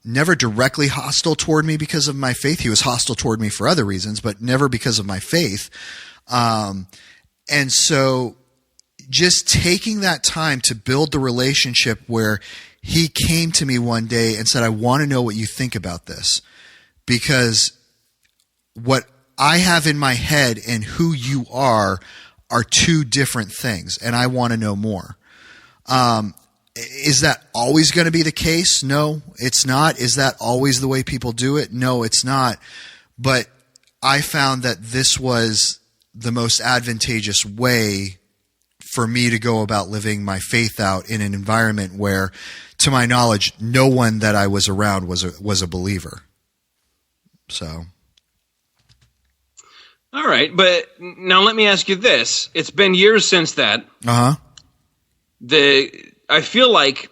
never directly hostile toward me because of my faith. He was hostile toward me for other reasons, but never because of my faith. And so just taking that time to build the relationship where he came to me one day and said, I want to know what you think about this, because what I have in my head and who you are 2 different things, and I want to know more. Is that always going to be the case? No, it's not. Is that always the way people do it? No, it's not. But I found that this was the most advantageous way for me to go about living my faith out in an environment where, to my knowledge, no one that I was around was a believer. So. All right, but now let me ask you this. It's been years since that. Uh-huh. I feel like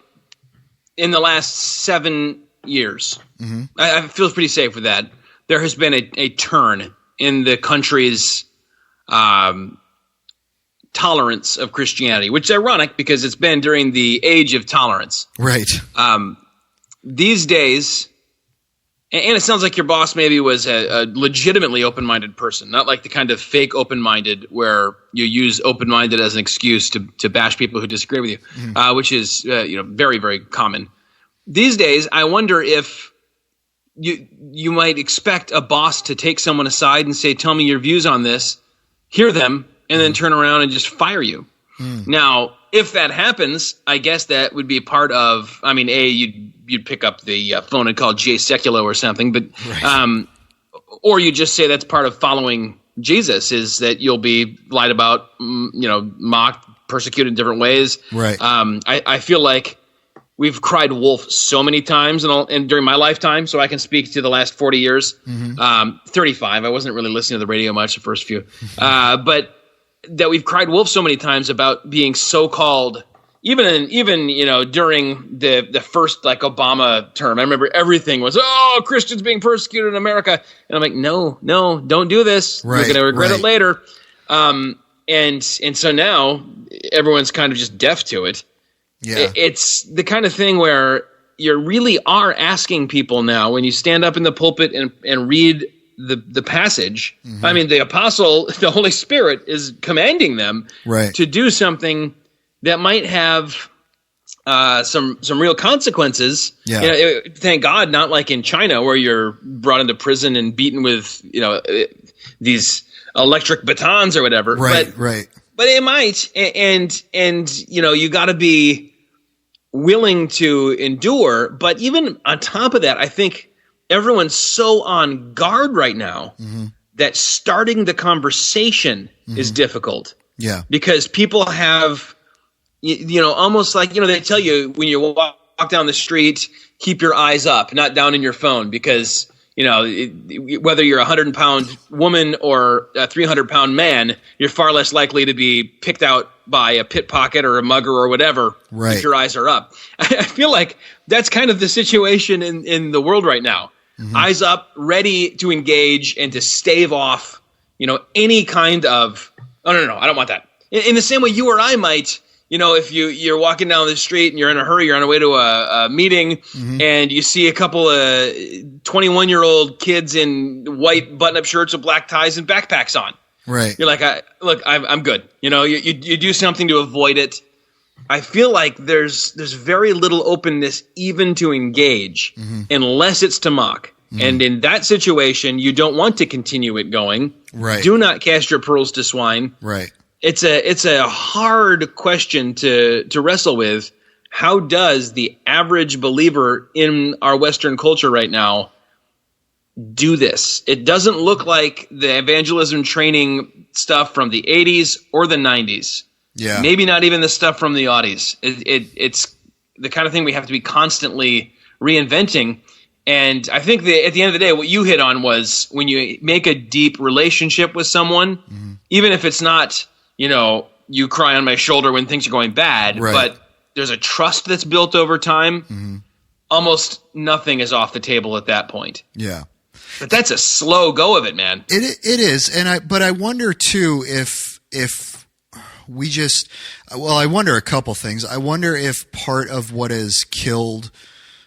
in the last 7 years, I feel pretty safe with that, there has been a turn in the country's tolerance of Christianity, which is ironic because it's been during the age of tolerance. Right. These days, and it sounds like your boss maybe was a legitimately open-minded person, not like the kind of fake open-minded where you use open-minded as an excuse to bash people who disagree with you, which is very, very common. These days, I wonder if you might expect a boss to take someone aside and say, tell me your views on this, hear them, and then turn around and just fire you. Now, if that happens, I guess that would be part of, you'd pick up the phone and call Jay Sekulow or something, but right. Or you just say that's part of following Jesus, is that you'll be lied about, mocked, persecuted in different ways. Right. I feel like we've cried wolf so many times and during my lifetime, so I can speak to the last 40 years. 35. I wasn't really listening to the radio much the first few. But that we've cried wolf so many times about being so-called, even during the first like Obama term. I remember everything was, Christians being persecuted in America. And I'm like, no, don't do this. Right, You're going to regret right. it later. And so now everyone's kind of just deaf to it. Yeah. It's the kind of thing where you really are asking people now when you stand up in the pulpit and read the passage. The apostle, the Holy Spirit is commanding them to do something that might have some real consequences. Yeah. Thank God, not like in China where you're brought into prison and beaten with these electric batons or whatever. Right. But it might, and you got to be willing to endure. But even on top of that, I think everyone's so on guard right now that starting the conversation is difficult. Yeah. Because people have, almost like, they tell you when you walk down the street, keep your eyes up, not down in your phone, because, whether you're a 100-pound woman or a 300-pound man, you're far less likely to be picked out by a pickpocket or a mugger or whatever if your eyes are up. I feel like that's kind of the situation in the world right now. Eyes up, ready to engage and to stave off, any kind of, no, I don't want that. In the same way you or I might, if you're walking down the street and you're in a hurry, you're on the way to a meeting and you see a couple of 21-year-old kids in white button-up shirts with black ties and backpacks on. Right. You're like, I'm good. You do something to avoid it. I feel like there's very little openness even to engage unless it's to mock. And in that situation, you don't want to continue it going. Right. Do not cast your pearls to swine. Right. It's a hard question to wrestle with. How does the average believer in our Western culture right now do this? It doesn't look like the evangelism training stuff from the 80s or the 90s. Yeah. Maybe not even the stuff from the aughties. It's the kind of thing we have to be constantly reinventing. And I think that at the end of the day, what you hit on was when you make a deep relationship with someone, even if it's not, you cry on my shoulder when things are going bad, but there's a trust that's built over time. Almost nothing is off the table at that point. Yeah. But that's a slow go of it, man. It is. But I wonder too, if we just, I wonder a couple things. I wonder if part of what has killed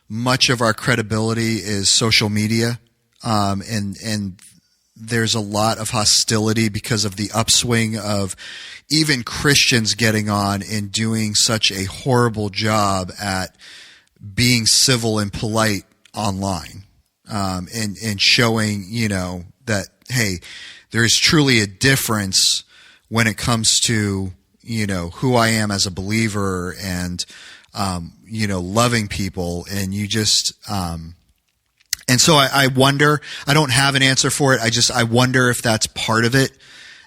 much of our credibility is social media. And there's a lot of hostility because of the upswing of even Christians getting on and doing such a horrible job at being civil and polite online, and showing, that, hey, there is truly a difference when it comes to, who I am as a believer and, loving people. And you just, and so I wonder, I don't have an answer for it. I wonder if that's part of it,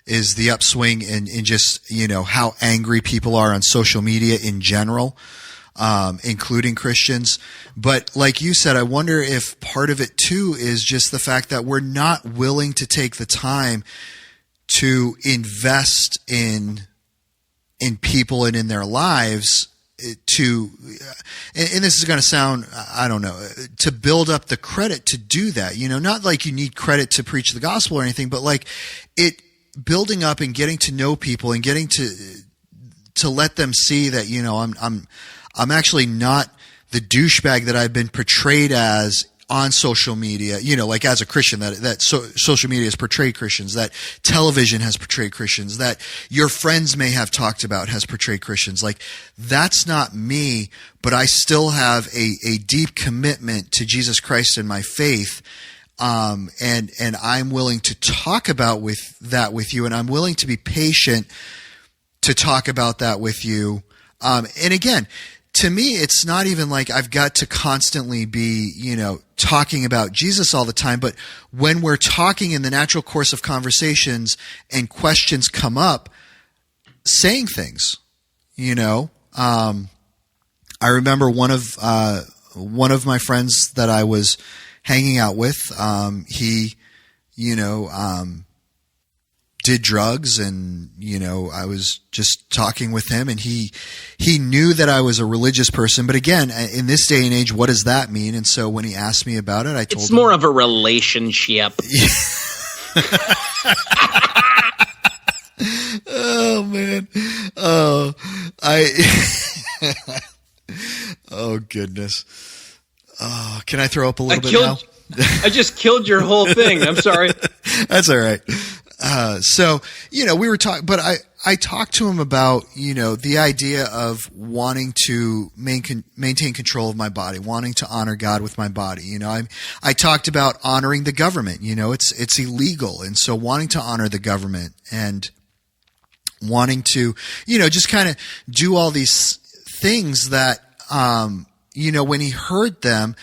is the upswing in just, how angry people are on social media in general. including Christians. But like you said, I wonder if part of it too is just the fact that we're not willing to take the time to invest in people and in their lives to, and this is going to sound, I don't know, to build up the credit to do that. Not like you need credit to preach the gospel or anything, but like it building up and getting to know people and getting to let them see that, I'm actually not the douchebag that I've been portrayed as on social media, like as a Christian, that social media has portrayed Christians, that television has portrayed Christians, that your friends may have talked about has portrayed Christians. Like, that's not me, but I still have a deep commitment to Jesus Christ and my faith. And I'm willing to talk about that with you, and I'm willing to be patient to talk about that with you. And again, to me, it's not even like I've got to constantly be, talking about Jesus all the time. But when we're talking in the natural course of conversations and questions come up, saying things, I remember one of my friends that I was hanging out with, he, did drugs, and I was just talking with him, and he knew that I was a religious person. But again, in this day and age, what does that mean? And so when he asked me about it, I told him it's more of a relationship. Oh man. Oh goodness. Oh, can I throw up a little bit now? I just killed your whole thing. I'm sorry. That's all right. So, we were talking, but I talked to him about, the idea of wanting to maintain control of my body, wanting to honor God with my body. I talked about honoring the government, it's illegal. And so wanting to honor the government and wanting to, just kind of do all these things that, when he heard them,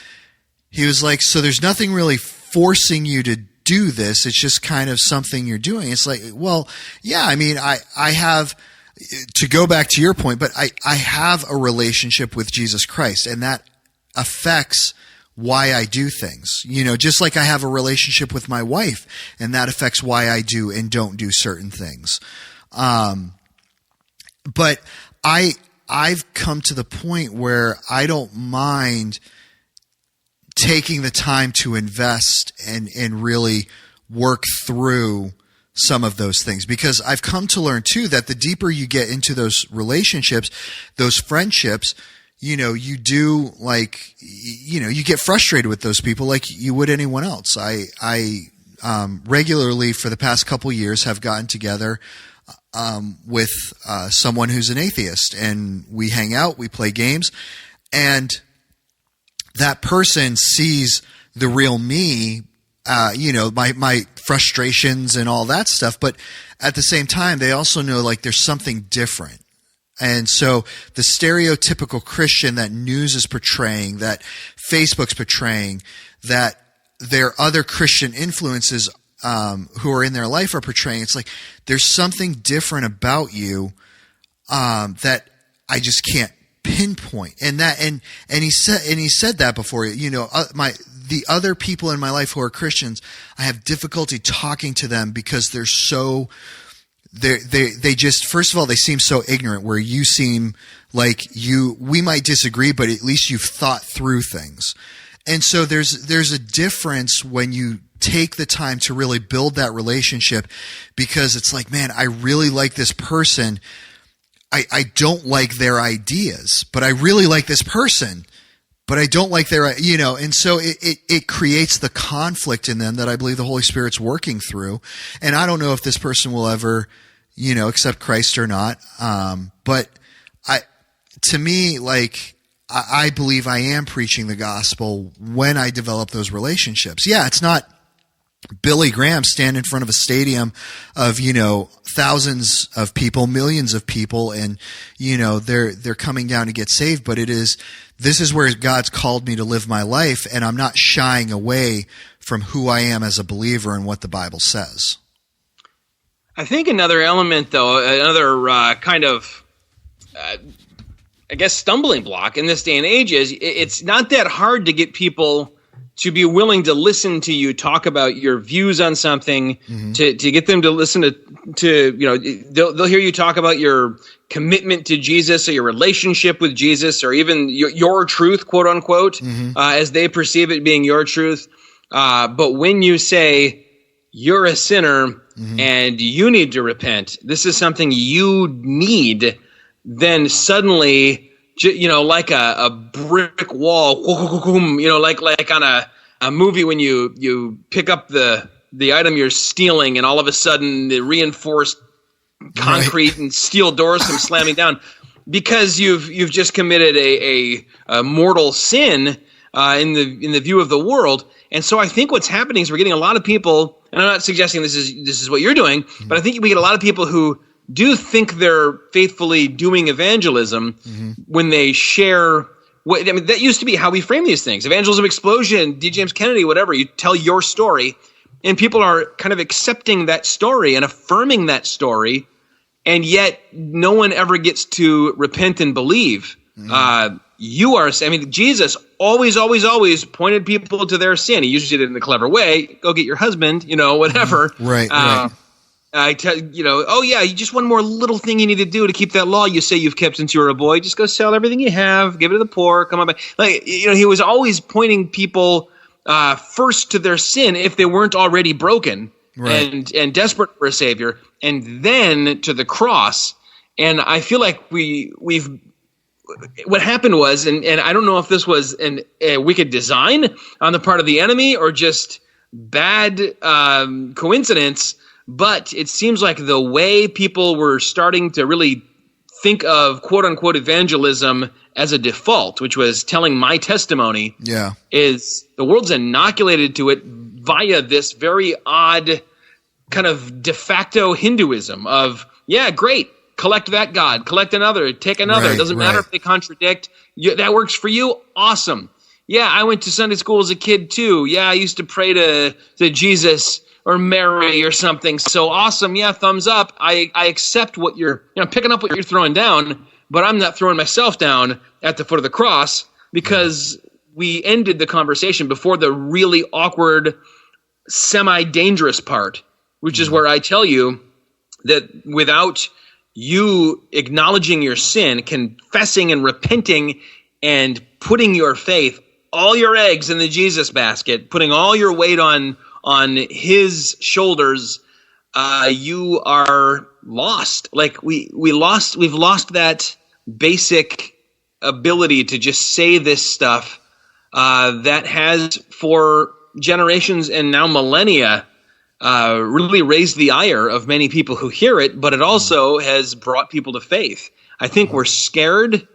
he was like, so there's nothing really forcing you to do this. It's just kind of something you're doing. It's like, well, yeah, I mean, I have, to go back to your point, but I have a relationship with Jesus Christ, and that affects why I do things. Just like I have a relationship with my wife, and that affects why I do and don't do certain things. But I've come to the point where I don't mind taking the time to invest and really work through some of those things, because I've come to learn too that the deeper you get into those relationships, those friendships, you do you get frustrated with those people like you would anyone else. I regularly for the past couple years have gotten together with someone who's an atheist, and we hang out, we play games, and that person sees the real me, my frustrations and all that stuff. But at the same time, they also know like there's something different. And so the stereotypical Christian that news is portraying, that Facebook's portraying, that their other Christian influences who are in their life are portraying, it's like there's something different about you that I just can't pinpoint. And he said that before, the other people in my life who are Christians, I have difficulty talking to them because they're so, they just, first of all, they seem so ignorant, where you seem like we might disagree, but at least you've thought through things. And so there's a difference when you take the time to really build that relationship, because it's like, man, I really like this person. I don't like their ideas, but I really like this person, but I don't like their, and so it creates the conflict in them that I believe the Holy Spirit's working through. And I don't know if this person will ever, accept Christ or not. But to me, I believe I am preaching the gospel when I develop those relationships. Yeah, it's not Billy Graham stand in front of a stadium of, thousands of people, millions of people, and, they're coming down to get saved. But this is where God's called me to live my life, and I'm not shying away from who I am as a believer and what the Bible says. I think another element, though, another kind of I guess, stumbling block in this day and age is it's not that hard to get people to be willing to listen to you talk about your views on something, to get them to listen to they'll hear you talk about your commitment to Jesus or your relationship with Jesus or even your truth, quote unquote, as they perceive it being your truth. But when you say you're a sinner and you need to repent, this is something you need, then suddenly, like a brick wall, like on a movie when you pick up the item you're stealing and all of a sudden the reinforced concrete and steel doors come slamming down because you've just committed a mortal sin in the view of the world. And so I think what's happening is we're getting a lot of people, and I'm not suggesting this is what you're doing, but I think we get a lot of people who do think they're faithfully doing evangelism when they share that used to be how we frame these things. Evangelism Explosion, D. James Kennedy, whatever. You tell your story, and people are kind of accepting that story and affirming that story, and yet no one ever gets to repent and believe. Jesus always pointed people to their sin. He usually did it in a clever way. Go get your husband, whatever. Right. Just one more little thing you need to do to keep that law you say you've kept since you were a boy. Just go sell everything you have, give it to the poor, come on back. He was always pointing people first to their sin if they weren't already broken and desperate for a savior, and then to the cross. And I feel like what happened was, and I don't know if this was a wicked design on the part of the enemy or just bad coincidence, but it seems like the way people were starting to really think of quote-unquote evangelism as a default, which was telling my testimony, is the world's inoculated to it via this very odd kind of de facto Hinduism of, great, collect that God, collect another, take another. It doesn't matter if they contradict. That works for you? Awesome. Yeah, I went to Sunday school as a kid too. Yeah, I used to pray to Jesus or Mary or something. So awesome. Yeah, thumbs up. I accept what you're picking up what you're throwing down, but I'm not throwing myself down at the foot of the cross because we ended the conversation before the really awkward, semi-dangerous part, which is where I tell you that without you acknowledging your sin, confessing and repenting and putting your faith, all your eggs in the Jesus basket, putting all your weight on his shoulders, you are lost. Like we've lost that basic ability to just say this stuff that has for generations and now millennia really raised the ire of many people who hear it, but it also has brought people to faith. I think we're scared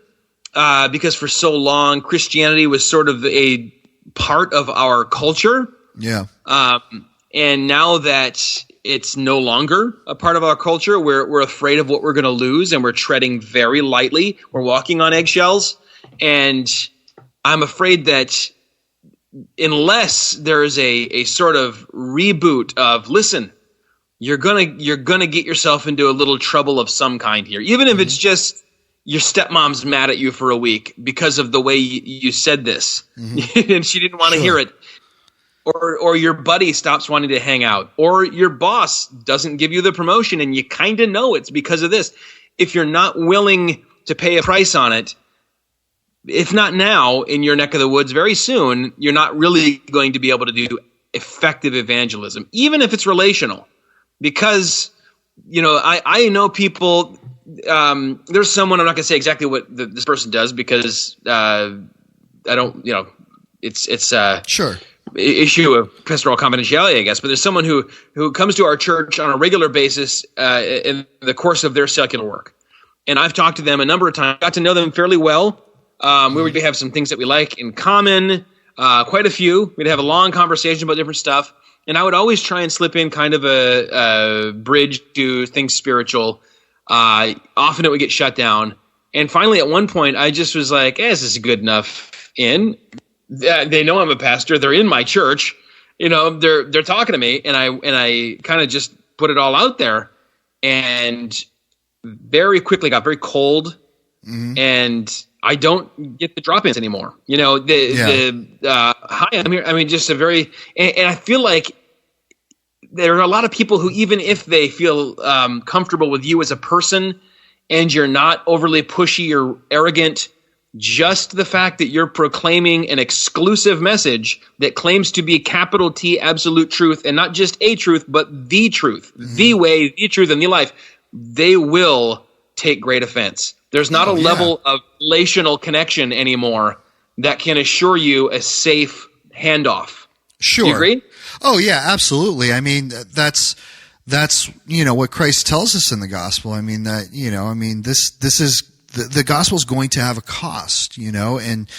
because for so long Christianity was sort of a part of our culture. Yeah. And now that it's no longer a part of our culture, we're afraid of what we're going to lose, and we're treading very lightly. We're walking on eggshells, and I'm afraid that unless there's a sort of reboot of, listen, you're gonna get yourself into a little trouble of some kind here, even if it's just your stepmom's mad at you for a week because of the way you said this, and she didn't want to hear it. Or your buddy stops wanting to hang out, or your boss doesn't give you the promotion and you kind of know it's because of this. If you're not willing to pay a price on it, if not now in your neck of the woods, very soon, you're not really going to be able to do effective evangelism, even if it's relational. Because, I know people, there's someone, I'm not going to say exactly what this person does because I don't, it's sure. Issue of pastoral confidentiality, I guess, but there's someone who comes to our church on a regular basis in the course of their secular work. And I've talked to them a number of times, got to know them fairly well. We would have some things that we like in common, quite a few. We'd have a long conversation about different stuff. And I would always try and slip in kind of a bridge to things spiritual. Often it would get shut down. And finally, at one point, I just was like, this is good enough in. They know I'm a pastor. They're in my church. They're talking to me, and I kind of just put it all out there, and very quickly got very cold. and I don't get the drop-ins anymore. You know, hi, I'm here. I mean, just a very, and I feel like there are a lot of people who, even if they feel comfortable with you as a person and you're not overly pushy or arrogant, just the fact that you're proclaiming an exclusive message that claims to be capital T absolute truth, and not just a truth, but the truth, the way, the truth, and the life, they will take great offense. There's not a level of relational connection anymore that can assure you a safe handoff. Sure. Do you agree? Oh yeah, absolutely. I mean, that's what Christ tells us in the gospel. I mean this is the gospel is going to have a cost, and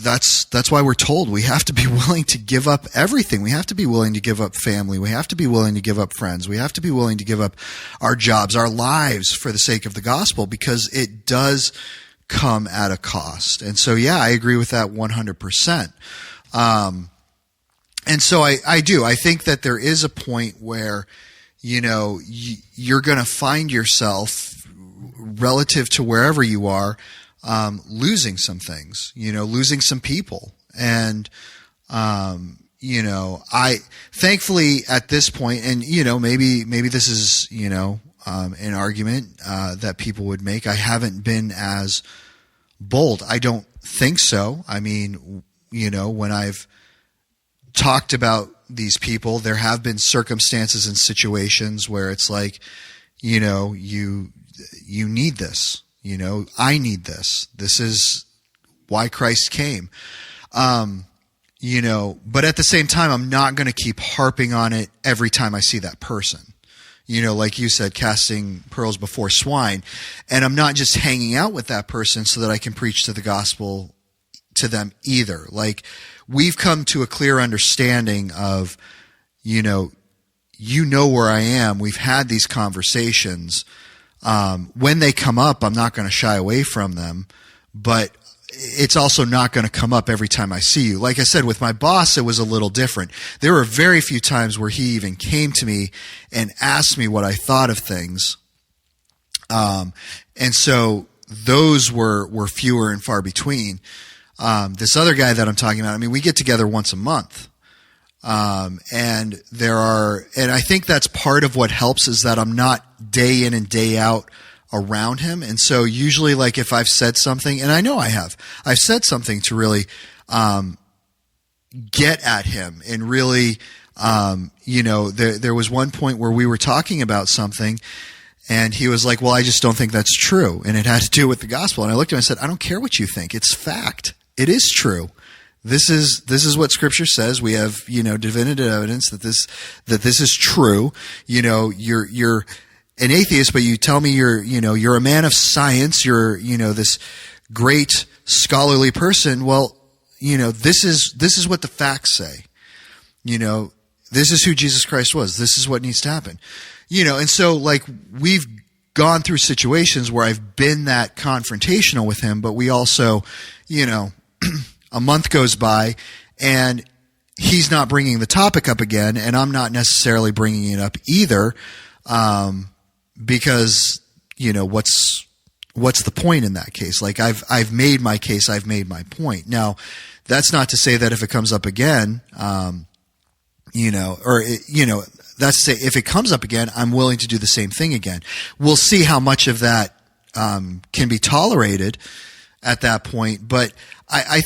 that's why we're told we have to be willing to give up everything. We have to be willing to give up family. We have to be willing to give up friends. We have to be willing to give up our jobs, our lives for the sake of the gospel, because it does come at a cost. And so, yeah, I agree with that 100%. And so I do. I think that there is a point where, you're going to find yourself relative to wherever you are, losing some things, losing some people. And, I thankfully at this point, and, maybe this is, an argument, that people would make. I haven't been as bold. I don't think so. I mean, when I've talked about these people, there have been circumstances and situations where it's like, you need this. I need this. This is why Christ came. But at the same time, I'm not going to keep harping on it every time I see that person. Like you said, casting pearls before swine. And I'm not just hanging out with that person so that I can preach to the gospel to them either. Like, we've come to a clear understanding of, where I am. We've had these conversations. When they come up, I'm not going to shy away from them, but it's also not going to come up every time I see you. Like I said, with my boss, it was a little different. There were very few times where he even came to me and asked me what I thought of things. And so those were fewer and far between. This other guy that I'm talking about, I mean, we get together once a month. And I think that's part of what helps, is that I'm not day in and day out around him. And so usually, like, if I've said something, and I know I've said something to really, get at him and really, there was one point where we were talking about something and he was like, well, I just don't think that's true. And it had to do with the gospel. And I looked at him and said, I don't care what you think. It's fact. It is true. This is what Scripture says. We have, definitive evidence that this is true. You're an atheist, but you tell me you're a man of science. You're, this great scholarly person. Well, this is what the facts say. This is who Jesus Christ was. This is what needs to happen. And so, like, we've gone through situations where I've been that confrontational with him, but we also, a month goes by and he's not bringing the topic up again, and I'm not necessarily bringing it up either, because, what's the point in that case? Like, I've made my case, I've made my point. Now, that's not to say that if it comes up again, that's to say if it comes up again, I'm willing to do the same thing again. We'll see how much of that can be tolerated at that point. But I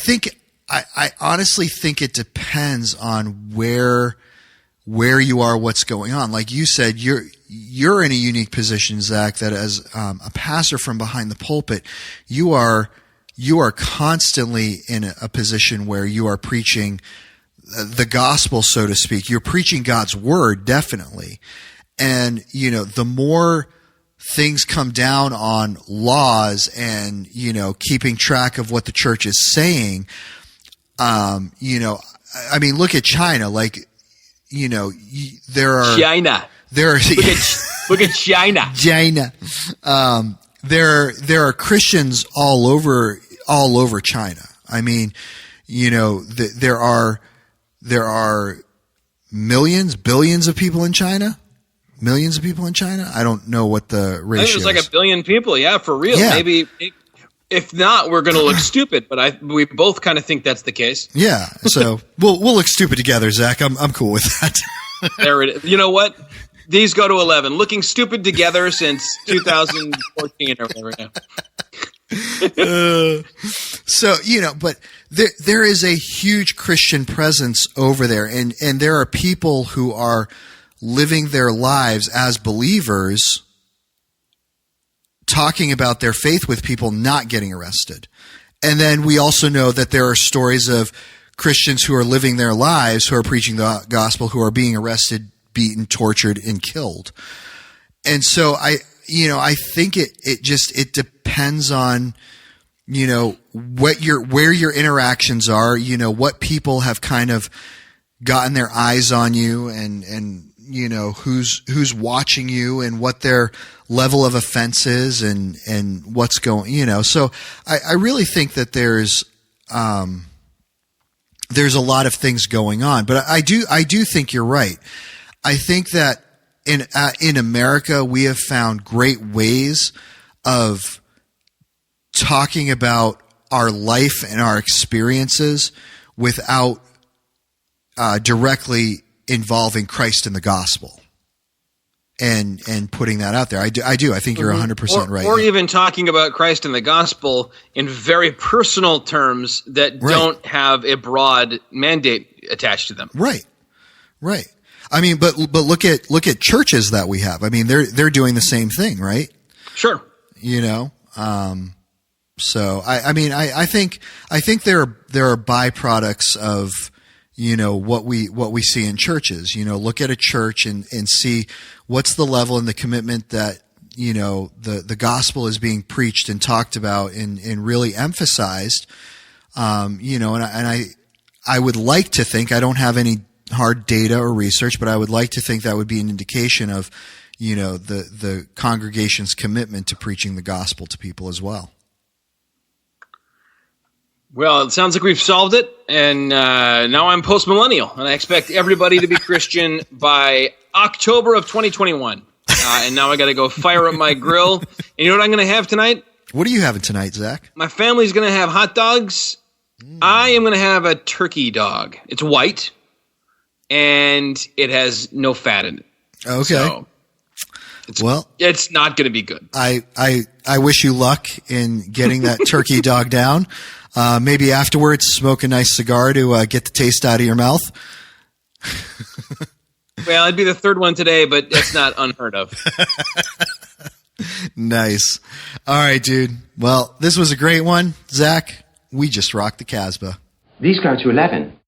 honestly think it depends on where you are, what's going on. Like you said, you're in a unique position, Zach, that as a pastor from behind the pulpit, you are constantly in a position where you are preaching the gospel, so to speak. You're preaching God's word, definitely. And, the more things come down on laws and, keeping track of what the church is saying, I mean, look at China. Like, there are China. Look at China. China. There are Christians all over China. I mean, there are millions, billions of people in China. millions of people in China? I don't know what the ratio I think there's like 1 billion people. Yeah, for real. Yeah. Maybe if not, we're going to look stupid. But we both kind of think that's the case. Yeah. So we'll look stupid together, Zach. I'm cool with that. There it is. You know what? These go to 11. Looking stupid together since 2014 or whatever. Yeah. So, but there is a huge Christian presence over there, and there are people who are living their lives as believers, talking about their faith with people not getting arrested. And then we also know that there are stories of Christians who are living their lives, who are preaching the gospel, who are being arrested, beaten, tortured, and killed. And so I think it depends on, where your interactions are, what people have kind of gotten their eyes on you, and who's watching you, and what their level of offense is, and what's going, so I really think that there's a lot of things going on, but I do think you're right. I think that in America, we have found great ways of talking about our life and our experiences without directly involving Christ in the gospel and putting that out there. I do. I think you're 100% right. Or even talking about Christ in the gospel in very personal terms that don't have a broad mandate attached to them. Right. I mean, but look at churches that we have. I mean, they're doing the same thing, right? Sure. So I think there are byproducts of, what we see in churches. Look at a church and see what's the level and the commitment that, the gospel is being preached and talked about and really emphasized. And I would like to think, I don't have any hard data or research, but I would like to think that would be an indication of, the congregation's commitment to preaching the gospel to people as well. Well, it sounds like we've solved it, and now I'm post-millennial, and I expect everybody to be Christian by October of 2021. And now I got to go fire up my grill. And you know what I'm going to have tonight? What are you having tonight, Zach? My family's going to have hot dogs. I am going to have a turkey dog. It's white, and it has no fat in it. Okay. So it's not going to be good. I wish you luck in getting that turkey dog down. Maybe afterwards, smoke a nice cigar to get the taste out of your mouth. Well, it'd be the third one today, but that's not unheard of. Nice. All right, dude. Well, this was a great one. Zach, we just rocked the Casbah. These go to 11.